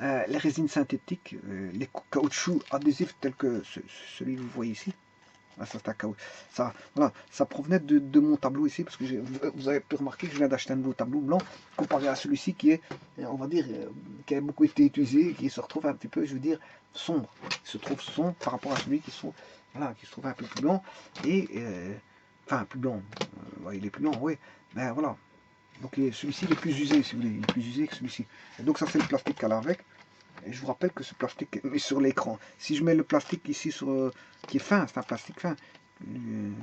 A: les résines synthétiques, les caoutchoucs adhésifs tels que celui que vous voyez ici. Ça provenait de mon tableau ici, parce que vous avez pu remarquer que je viens d'acheter un nouveau tableau blanc, comparé à celui-ci qui est, on va dire, qui a beaucoup été utilisé, qui se retrouve un petit peu, je veux dire, sombre. Il se trouve sombre par rapport à celui qui se trouve un peu plus blanc, et, enfin, plus blanc, il est plus blanc, oui, ben voilà. Donc celui-ci il est plus usé, si vous voulez, il est plus usé que celui-ci. Et donc ça c'est le plastique qu'elle a avec. Et je vous rappelle que ce plastique est sur l'écran. Si je mets le plastique ici qui est fin, c'est un plastique fin.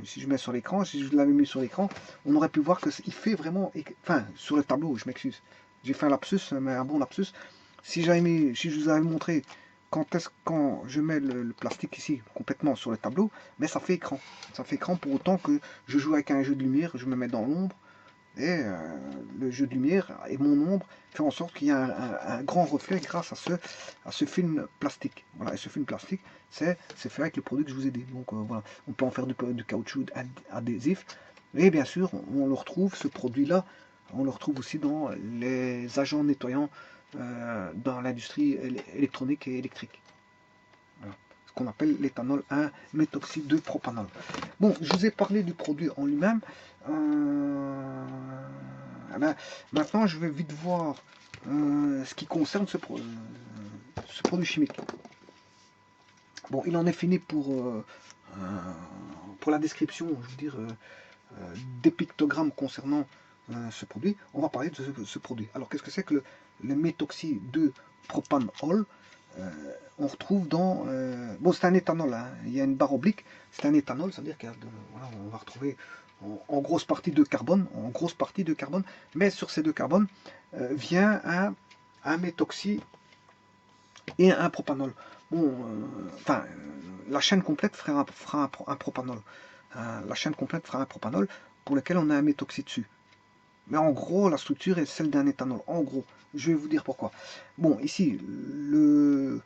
A: Si je mets sur l'écran, si je l'avais mis sur l'écran, on aurait pu voir qu'il fait vraiment, enfin sur le tableau, je m'excuse. J'ai fait un lapsus, mais un bon lapsus. Si je vous avais montré quand je mets le plastique ici complètement sur le tableau, mais ça fait écran. Ça fait écran pour autant que je joue avec un jeu de lumière, je me mets dans l'ombre. Et le jeu de lumière et mon ombre fait en sorte qu'il y a un grand reflet grâce à ce film plastique. Voilà, et ce film plastique, c'est fait avec le produit que je vous ai dit. Donc voilà, on peut en faire du caoutchouc adhésif. Et bien sûr, on le retrouve, ce produit-là, on le retrouve aussi dans les agents nettoyants dans l'industrie électronique et électrique. Voilà. Ce qu'on appelle l'éthanol 1-méthoxy-2-propanol. Bon, je vous ai parlé du produit en lui-même. Maintenant, je vais vite voir ce qui concerne ce produit chimique. Bon, il en est fini pour pour la description, je veux dire, des pictogrammes concernant ce produit, on va parler de ce produit. Alors, qu'est-ce que c'est que le méthoxy de propanol? On retrouve dans... bon, c'est un éthanol, hein. Il y a une barre oblique, c'est un éthanol, ça veut dire qu'on va retrouver en grosse partie de carbone, mais sur ces deux carbones vient un méthoxy et un propanol. Bon, enfin, la chaîne complète fera un propanol. La chaîne complète fera un propanol pour lequel on a un méthoxy dessus. Mais en gros, la structure est celle d'un éthanol. En gros, je vais vous dire pourquoi. Bon, ici, le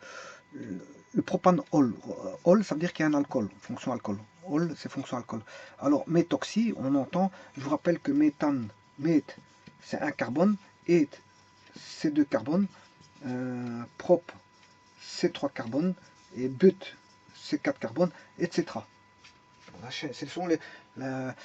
A: propanol, ol, ça veut dire qu'il y a un alcool, fonction alcool. Ol, c'est fonction alcool. Alors, méthoxy, on entend, je vous rappelle que méthane, meth, c'est un carbone, et c'est deux carbones, prop, c'est trois carbones, et but, c'est quatre carbones, etc. Ce sont la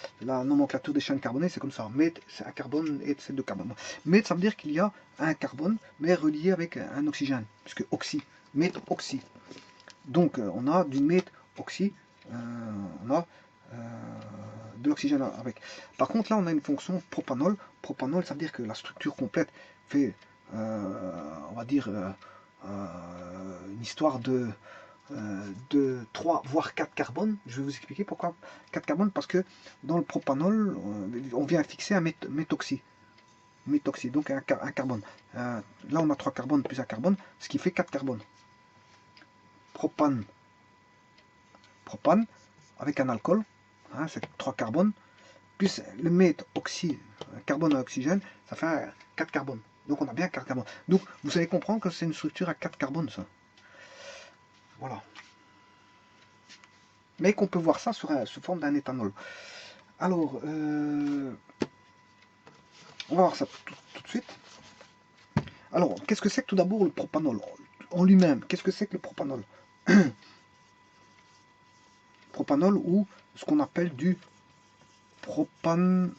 A: nomenclature des chaînes carbonées, c'est comme ça. Meth, c'est un carbone, et c'est deux carbones. Meth, ça veut dire qu'il y a un carbone, mais relié avec un oxygène, puisque oxy, meth-oxy. Donc, on a du meth-oxy, on a de l'oxygène avec. Par contre, là, on a une fonction propanol. Propanol, ça veut dire que la structure complète fait, on va dire, une histoire de 3 voire 4 carbones. Je vais vous expliquer pourquoi 4 carbones, parce que dans le propanol, on vient fixer un méthoxy. Méthoxy, donc un carbone. Là, on a 3 carbones plus un carbone, ce qui fait 4 carbones. Propane, avec un alcool, hein, c'est 3 carbones, plus le méthoxy, carbone à oxygène, ça fait 4 carbones. Donc on a bien 4 carbones. Donc vous allez comprendre que c'est une structure à 4 carbones, ça. Voilà. Mais qu'on peut voir ça sous forme d'un éthanol. Alors, on va voir ça tout de suite. Alors, qu'est-ce que c'est que tout d'abord le propanol en lui-même? Qu'est-ce que c'est que le propanol? Propanol, ou ce qu'on appelle du propane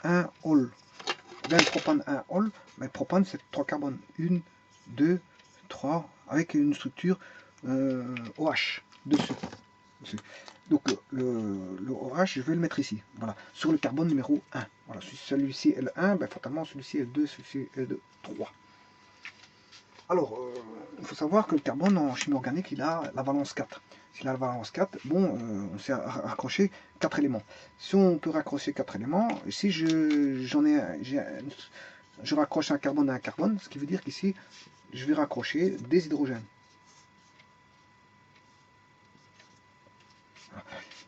A: 1-ol. Bien, le propane 1-ol, mais le propane c'est 3 carbones. 1, 2, 3, avec une structure OH dessus. Donc le OH, je vais le mettre ici, voilà, sur le carbone numéro 1. Voilà, si celui-ci est le 1, ben, fatalement celui-ci est le 2, celui-ci est le 3. Alors, il faut savoir que le carbone en chimie organique, il a la valence 4. S'il a la valence 4, bon, on sait raccrocher 4 éléments. Si on peut raccrocher 4 éléments, ici je raccroche un carbone à un carbone, ce qui veut dire qu'ici, je vais raccrocher des hydrogènes.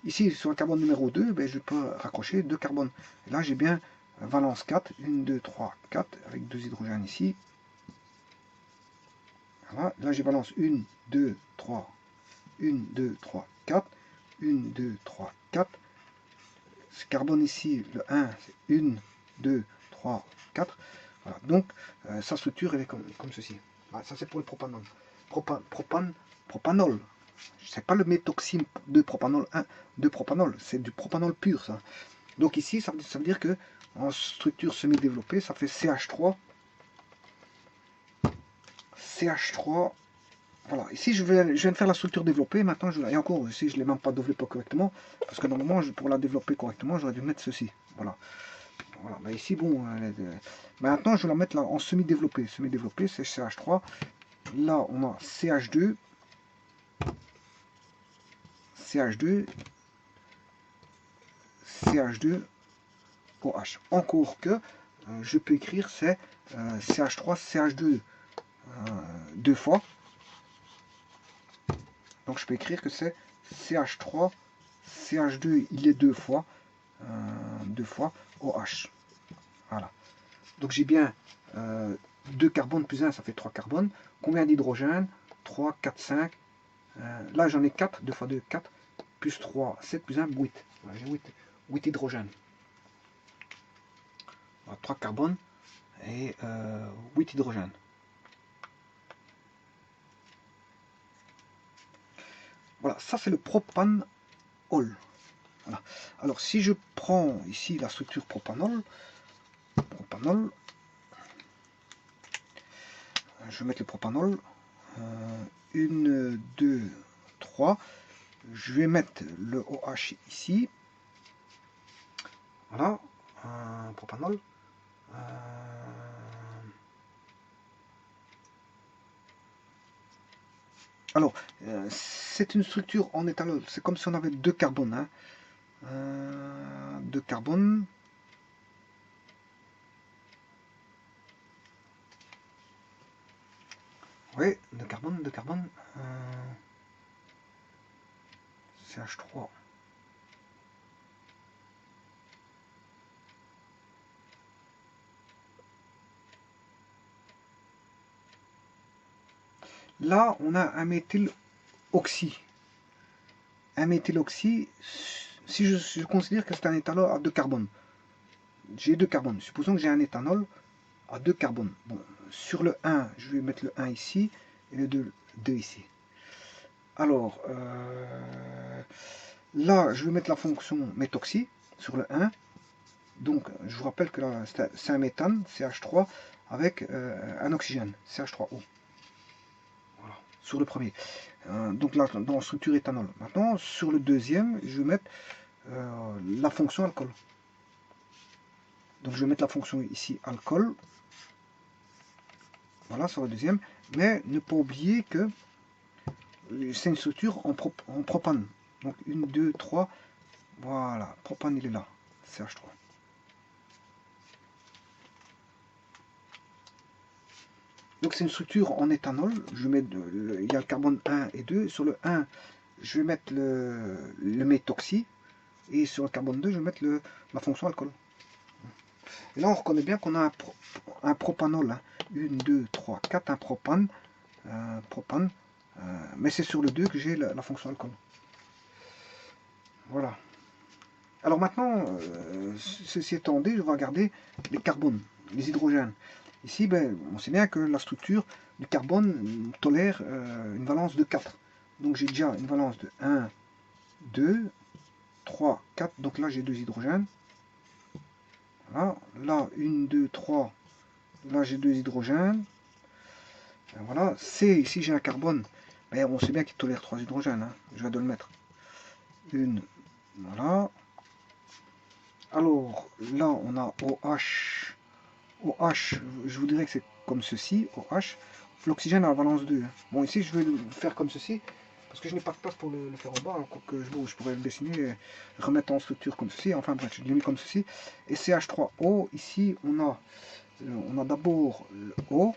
A: Ici, sur le carbone numéro 2, ben, je peux raccrocher 2 carbones. Et là, j'ai bien valence 4, 1, 2, 3, 4, avec 2 hydrogènes ici. Voilà. Là, j'ai valence 1, 2, 3, 1, 2, 3, 4, 1, 2, 3, 4. Ce carbone ici, le 1, c'est 1, 2, 3, 4. Voilà. Donc, sa structure, elle est comme ceci. Voilà, ça, c'est pour le propanol. Propanol. C'est pas le méthoxy de propanol 1, de propanol, c'est du propanol pur, ça. Donc ici, ça veut dire que en structure semi-développée, ça fait CH3. CH3. Voilà, ici je viens de faire la structure développée, maintenant et encore, ici je ne l'ai même pas développé correctement, parce que normalement, pour la développer correctement, j'aurais dû mettre ceci. Voilà. Voilà, mais ici, bon, maintenant je vais la mettre là en semi-développé. Semi-développé, c'est CH3. Là, on a CH2. CH2. CH2. OH. Encore que, je peux écrire, c'est CH3, CH2 deux fois. Donc je peux écrire que c'est CH3, CH2, il est deux fois OH. Voilà. Donc j'ai bien 2 carbones plus 1, ça fait 3 carbones. Combien d'hydrogène? 3, 4, 5. Là j'en ai 4, 2 fois 2, 4. Plus 3, 7, plus 1, 8. Voilà, j'ai 8 hydrogènes. Voilà, 3 carbones et 8 hydrogènes. Voilà, ça c'est le propanol. Voilà. Alors si je prends ici la structure propanol, je vais mettre le propanol, 1, 2, 3, je vais mettre le OH ici. Voilà, un propanol. Alors, c'est une structure en éthanol. C'est comme si on avait deux carbones. Hein. Deux carbones. Oui, deux carbones, deux carbones. CH3. Là, on a un méthyloxy. Un méthyloxy, si je considère que c'est un éthanol à deux carbones. J'ai deux carbones. Supposons que j'ai un éthanol à deux carbones. Bon, sur le 1, je vais mettre le 1 ici et le 2 ici. Alors, là, je vais mettre la fonction méthoxy sur le 1. Donc, je vous rappelle que là, c'est un méthane, CH3, avec un oxygène, CH3O. Voilà, sur le premier. Donc là, dans la structure éthanol. Maintenant, sur le deuxième, je vais mettre la fonction alcool. Donc, je vais mettre la fonction ici, alcool. Voilà, sur le deuxième. Mais ne pas oublier que c'est une structure en propane. Donc, 1, 2, 3. Voilà, propane, il est là, CH3. Donc c'est une structure en éthanol. Je mets il y a le carbone 1 et 2. Sur le 1, je vais mettre le méthoxy. Et sur le carbone 2, je vais mettre la fonction alcool. Et là, on reconnaît bien qu'on a un propanol. Hein. 1, 2, 3, 4, un propane. Propane. Mais c'est sur le 2 que j'ai la fonction alcool. Voilà. Alors maintenant, ceci étant dit, je vais regarder les carbones, les hydrogènes. Ici, ben, on sait bien que la structure du carbone tolère une valence de 4. Donc j'ai déjà une valence de 1, 2, 3, 4. Donc là, j'ai deux hydrogènes. Voilà. Là, 1, 2, 3. Là, j'ai deux hydrogènes. Et voilà. C, ici, j'ai un carbone. Ben, on sait bien qu'il tolère 3 hydrogènes. Hein. Je vais de le mettre. Une. Voilà. Alors, là, on a OH. OH, je vous dirais que c'est comme ceci, OH. L'oxygène a la valence 2. Bon, ici, je vais le faire comme ceci, parce que je n'ai pas de place pour le faire en bas, hein, que je pourrais le dessiner et remettre en structure comme ceci. Enfin bref, je l'ai mis comme ceci. Et CH3O, ici, on a d'abord le O,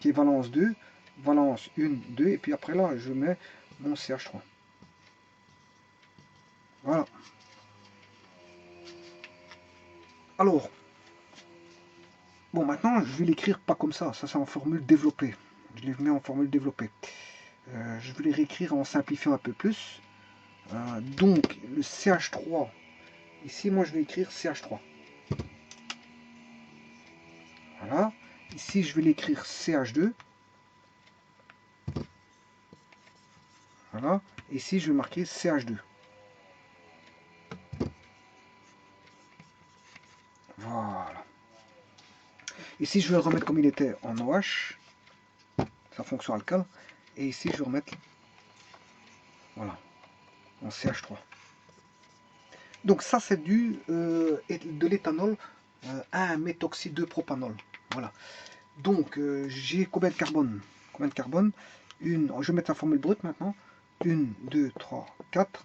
A: qui est valence 2, valence 1, 2, et puis après là, je mets mon CH3. Voilà. Alors, bon, maintenant, je vais l'écrire pas comme ça c'est en formule développée. Je les mets en formule développée. Je vais les réécrire en simplifiant un peu plus. Donc, le CH3, ici, moi, je vais écrire CH3. Voilà. Ici, je vais l'écrire CH2. Voilà. Ici, je vais marquer CH2. Voilà. Ici, je vais le remettre comme il était en OH, sa fonction alcale. Et ici, je vais remettre, voilà, en CH3. Donc ça, c'est de l'éthanol à un méthoxy 2 propanol. Voilà. Donc, j'ai combien de carbone? Combien de carbone? Je vais mettre la formule brute maintenant. 1, 2, 3, 4.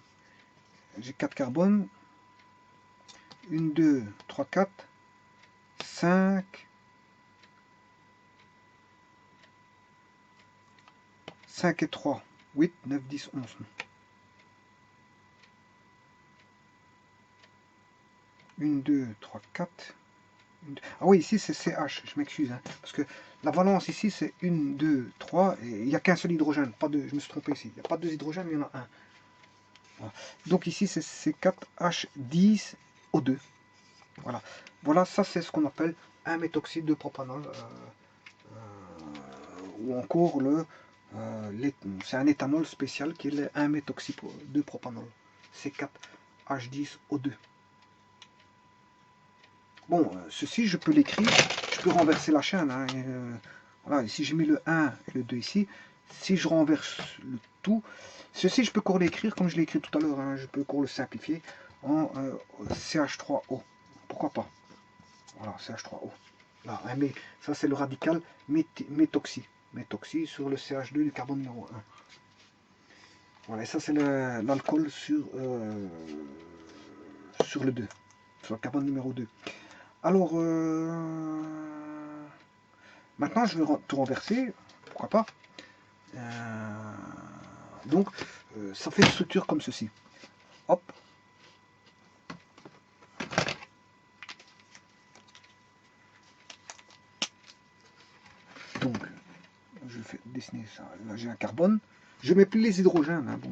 A: J'ai 4 carbones. 1, 2, 3, 4. 5. 5 et 3. 8, 9, 10, 11. Une, 2, 3, 4. Ah oui, ici c'est CH, je m'excuse. Hein, parce que la valence ici c'est 1, 2, 3. Et il n'y a qu'un seul hydrogène, pas deux. Je me suis trompé ici. Il n'y a pas deux hydrogènes, il y en a un. Voilà. Donc ici c'est C4H10O2. Voilà. Voilà, ça c'est ce qu'on appelle un méthoxyde de propanol. Ou encore c'est un éthanol spécial qui est le 1-méthoxyde de propanol. C4H10O2. Bon, ceci, je peux l'écrire, je peux renverser la chaîne. Hein, voilà, ici j'ai mis le 1 et le 2 ici. si je renverse le tout, ceci je peux encore l'écrire comme je l'ai écrit tout à l'heure, hein, je peux encore le simplifier en CH3O. Pourquoi pas? Voilà, CH3O. Là, hein, mais ça c'est le radical méthoxy. Méthoxy sur le CH2 du carbone numéro 1. Voilà, et ça c'est l'alcool sur le 2, sur le carbone numéro 2. Alors, maintenant je vais tout renverser, pourquoi pas. Donc, ça fait une structure comme ceci. Hop. Donc, je vais dessiner ça. Là, j'ai un carbone. Je mets plus les hydrogènes. Hein. Bon,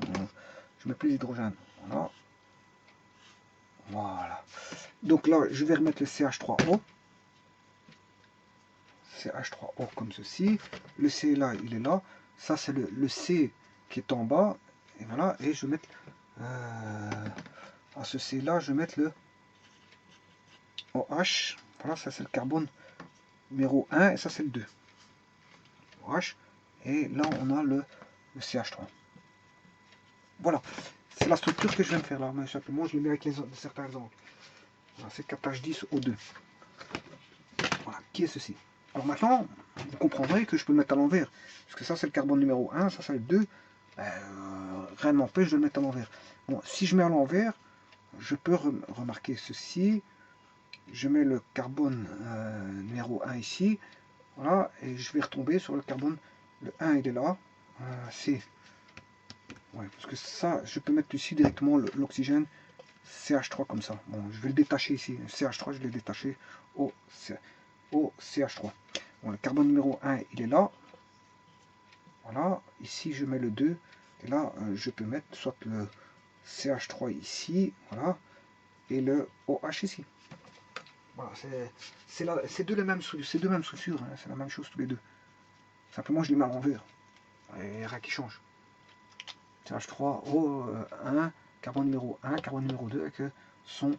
A: je mets plus les hydrogènes. Voilà. Voilà. Donc là, je vais remettre le CH3O. CH3O comme ceci. Le C là, il est là. Ça, c'est le C qui est en bas. Et voilà. Et je vais mettre à ce C là, je vais mettre le OH. Voilà, ça c'est le carbone numéro 1 et ça c'est le 2. OH. Et là, on a le CH3. Voilà. C'est la structure que je viens de faire là. Mais simplement, je le mets avec certains exemples. Voilà, c'est 4H10O2. Voilà, qui est ceci. Alors maintenant, vous comprendrez que je peux le mettre à l'envers. Parce que ça, c'est le carbone numéro 1, ça, c'est le 2. Rien ne m'empêche de le mettre à l'envers. Bon, si je mets à l'envers, je peux remarquer ceci. Je mets le carbone numéro 1 ici. Voilà, et je vais retomber sur le carbone. Le 1, il est là. C'est... Ouais, parce que ça, je peux mettre ici directement l'oxygène CH3 comme ça. Bon, je vais le détacher ici. CH3, je l'ai détaché au CH3. Bon, le carbone numéro 1, il est là. Voilà. Ici, je mets le 2. Et là, je peux mettre soit le CH3 ici. Voilà. Et le OH ici. Voilà. C'est deux mêmes structures. Hein, c'est la même chose tous les deux. Simplement, je les mets à l'envers. Et rien qui change. CH3, O1, carbone numéro 1, carbone numéro 2 avec son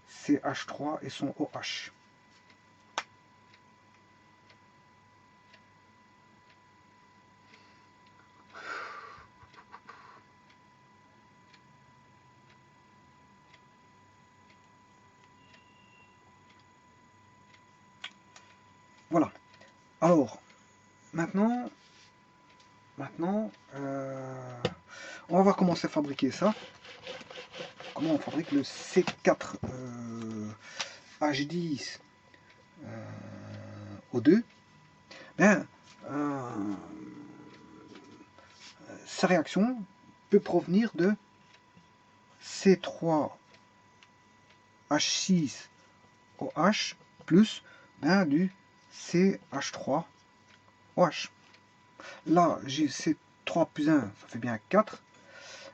A: CH3 et son OH. Voilà. Alors, maintenant on va voir comment c'est fabriqué ça. Comment on fabrique le C4 H10 O2. Ben, sa réaction peut provenir de C3 H6 OH plus du CH3 OH. Là, j'ai C3 plus 1, ça fait bien 4.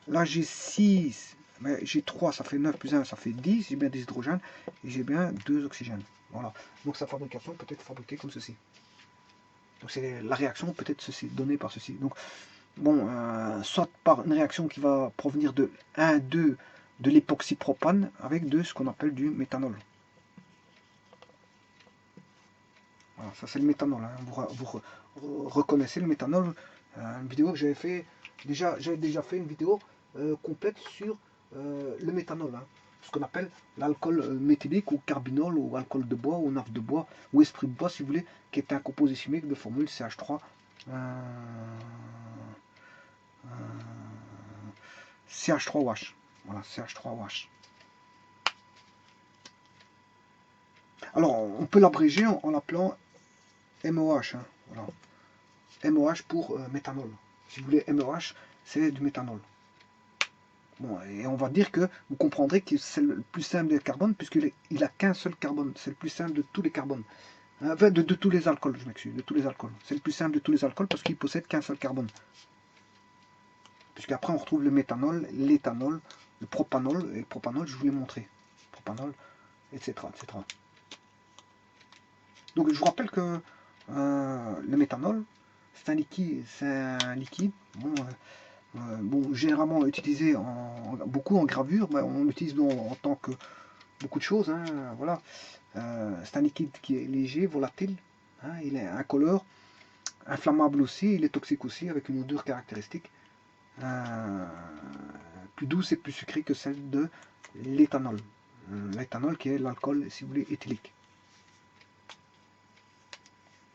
A: Là, j'ai 6, mais j'ai 3, ça fait 9 plus 1, ça fait 10. J'ai bien des hydrogènes et j'ai bien 2 oxygènes. Voilà. Donc sa fabrication peut être fabriquée comme ceci. Donc c'est la réaction peut être ceci, donnée par ceci. Donc, bon, soit par une réaction qui va provenir de 1, 2 de l'époxypropane avec de ce qu'on appelle du méthanol. Voilà, ça c'est le méthanol. Hein. Vous reconnaissez le méthanol. Une vidéo que j'avais fait, j'avais déjà fait une vidéo complète sur le méthanol. Hein. Ce qu'on appelle l'alcool méthylique ou carbinol ou alcool de bois ou nafre de bois ou esprit de bois si vous voulez, qui est un composé chimique de formule CH3. CH3OH. Voilà, CH3OH. Alors, on peut l'abréger en l'appelant MOH. Hein, voilà. MOH pour méthanol. Si vous voulez, MOH, c'est du méthanol. Bon, et on va dire que vous comprendrez que c'est le plus simple des carbones, puisqu'il n'a qu'un seul carbone. C'est le plus simple de tous les carbones. Enfin, de tous les alcools, je m'excuse, de tous les alcools. C'est le plus simple de tous les alcools parce qu'il ne possède qu'un seul carbone. Puisqu'après, on retrouve le méthanol, l'éthanol, le propanol, et le propanol, je vous l'ai montré. Propanol, etc., etc. Donc, je vous rappelle que le méthanol, c'est un liquide, bon, généralement utilisé beaucoup en gravure, mais on l'utilise en tant que beaucoup de choses. Hein, voilà. C'est un liquide qui est léger, volatile, hein, il est incolore, inflammable aussi, il est toxique aussi, avec une odeur caractéristique. Plus douce et plus sucrée que celle de l'éthanol. L'éthanol qui est l'alcool, si vous voulez, éthylique.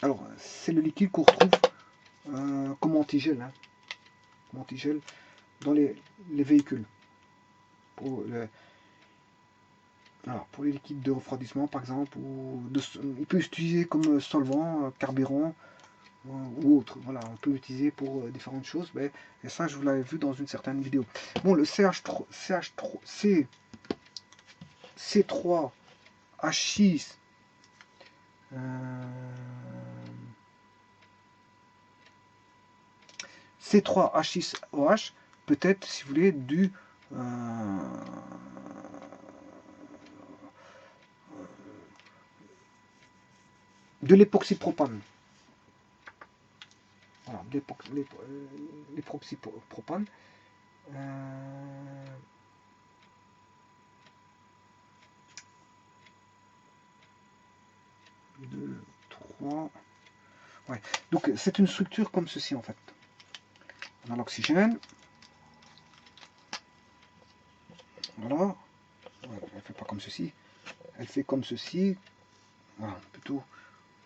A: Alors, c'est le liquide qu'on retrouve comme antigel, hein, comme antigel dans les véhicules. Pour les liquides de refroidissement, par exemple, il peut s'utiliser comme solvant, carburant ou autre. Voilà, on peut l'utiliser pour différentes choses. Et ça, je vous l'avais vu dans une certaine vidéo. Bon, le C3H6 C3H6OH peut être, si vous voulez, de l'époxypropane. Voilà, l'époxypropane. 2, 3. Ouais. Donc c'est une structure comme ceci en fait. On a l'oxygène. Voilà. Ouais, elle fait pas comme ceci. Elle fait comme ceci. Voilà, plutôt.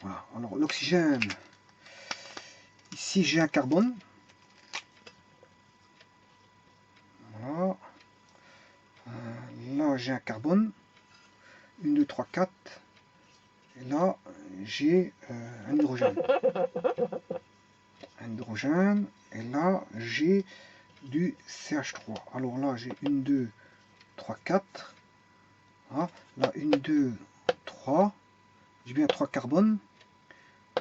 A: Voilà. Alors l'oxygène. Ici j'ai un carbone. Voilà. Là j'ai un carbone. 1, 2, 3, 4. Et là j'ai un hydrogène. Un hydrogène. Et là j'ai du CH3. Alors là j'ai 1, 2, 3, 4. Voilà. Là 1, 2, 3. J'ai bien 3 carbones.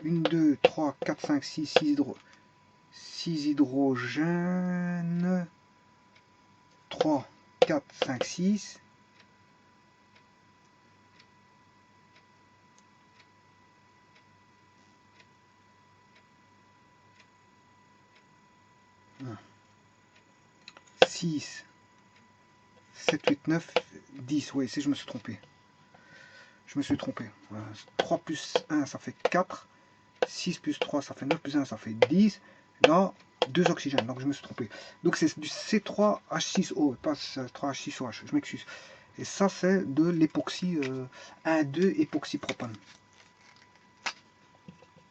A: 1, 2, 3, 4, 5, 6, 6 hydrogènes. 3, 4, 5, 6. Un, 6, 7, 8, 9, 10. Oui, ici je me suis trompé. Je me suis trompé. 3 plus 1, ça fait 4. 6 plus 3, ça fait 9 plus 1, ça fait 10. Là, 2 oxygènes. Donc je me suis trompé. Donc c'est du C3H6O, pas C3H6OH. Je m'excuse. Et ça, c'est de l'époxy 1,2 époxypropane.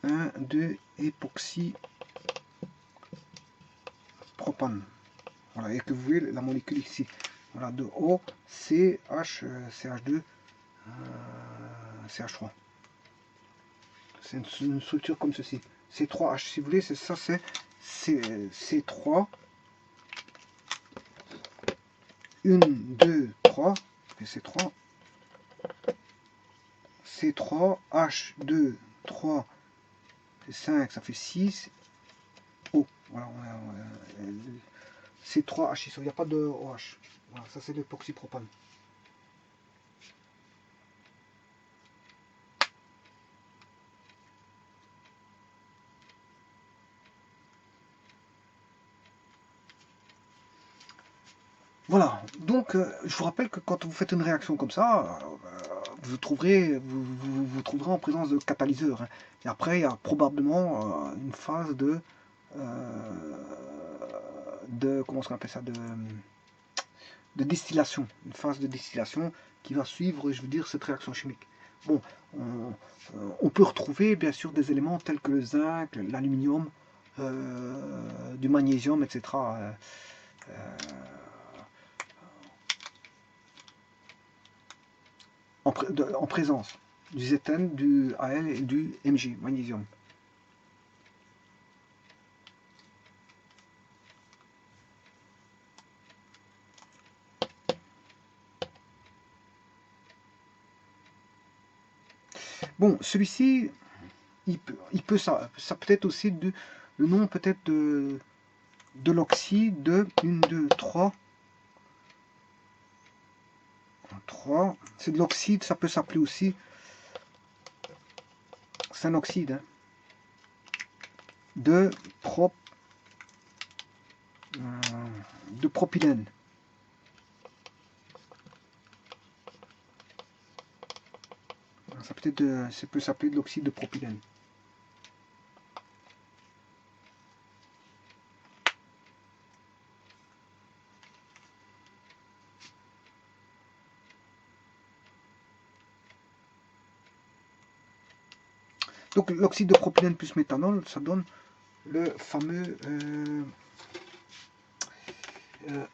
A: 1,2 époxypropane. Voilà, et que vous voyez la molécule ici. Voilà, de O, C, H, CH2, CH3. C'est une structure comme ceci. C3H, si vous voulez, c'est ça, c'est C3. 1, 2, 3. Et C3. C3, H2, 3, c'est 5, ça fait 6. O. Voilà, C3H6, il n'y a pas de OH. Voilà, ça c'est l'époxypropane. Voilà, donc je vous rappelle que quand vous faites une réaction comme ça, vous trouverez en présence de catalyseurs. Hein. Et après, il y a probablement une phase comment on appelle ça, de distillation, une phase de distillation qui va suivre, je veux dire, cette réaction chimique. Bon, on peut retrouver bien sûr des éléments tels que le zinc, l'aluminium, du magnésium, etc. En présence du zéthane, du Al et du Mg, magnésium. Bon, celui-ci, il peut ça peut être aussi le nom peut-être de l'oxyde de 1, 2, 3. 3. C'est de l'oxyde, ça peut s'appeler aussi. C'est un oxyde hein, de propylène. Ça peut s'appeler de l'oxyde de propylène. Donc l'oxyde de propylène plus méthanol, ça donne le fameux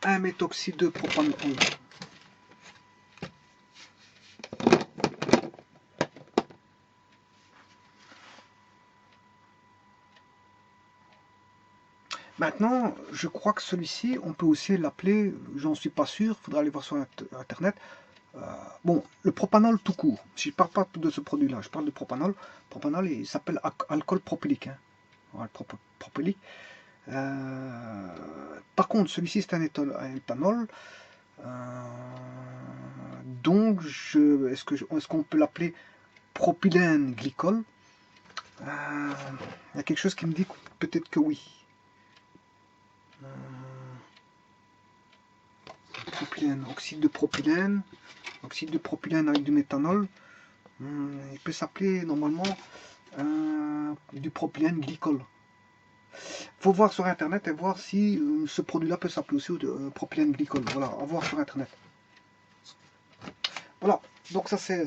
A: 1-méthoxyde de propanol. Maintenant, je crois que celui-ci, on peut aussi l'appeler, j'en suis pas sûr, il faudra aller voir sur internet. Bon, le propanol tout court. Si je ne parle pas de ce produit-là, je parle de propanol. Propanol, il s'appelle alcool propylique. Hein. Propylique. Par contre, celui-ci, c'est un éthanol. Donc, est-ce qu'on peut l'appeler propylène glycol? Il y a quelque chose qui me dit peut-être que oui. Propylène, oxyde de propylène avec du méthanol. Il peut s'appeler normalement du propylène glycol. Il faut voir sur internet et voir si ce produit-là peut s'appeler aussi propylène glycol. Voilà, à voir sur internet. Voilà, donc ça c'est.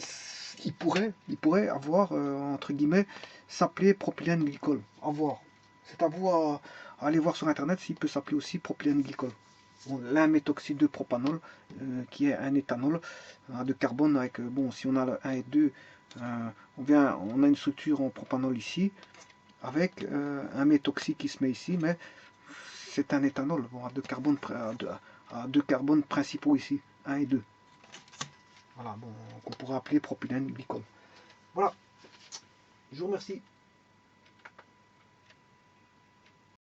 A: Il pourrait avoir, entre guillemets, s'appeler propylène glycol. À voir. C'est à vous à aller voir sur internet s'il peut s'appeler aussi propylène glycol. Bon, 1-méthoxyde de propanol, qui est un éthanol de carbone avec, bon, si on a le 1 et 2, on a une structure en propanol ici, avec un méthoxy qui se met ici, mais c'est un éthanol, bon, à deux carbones principaux ici, 1 et 2. Voilà, bon, qu'on pourrait appeler propylène glycol. Voilà, je vous remercie.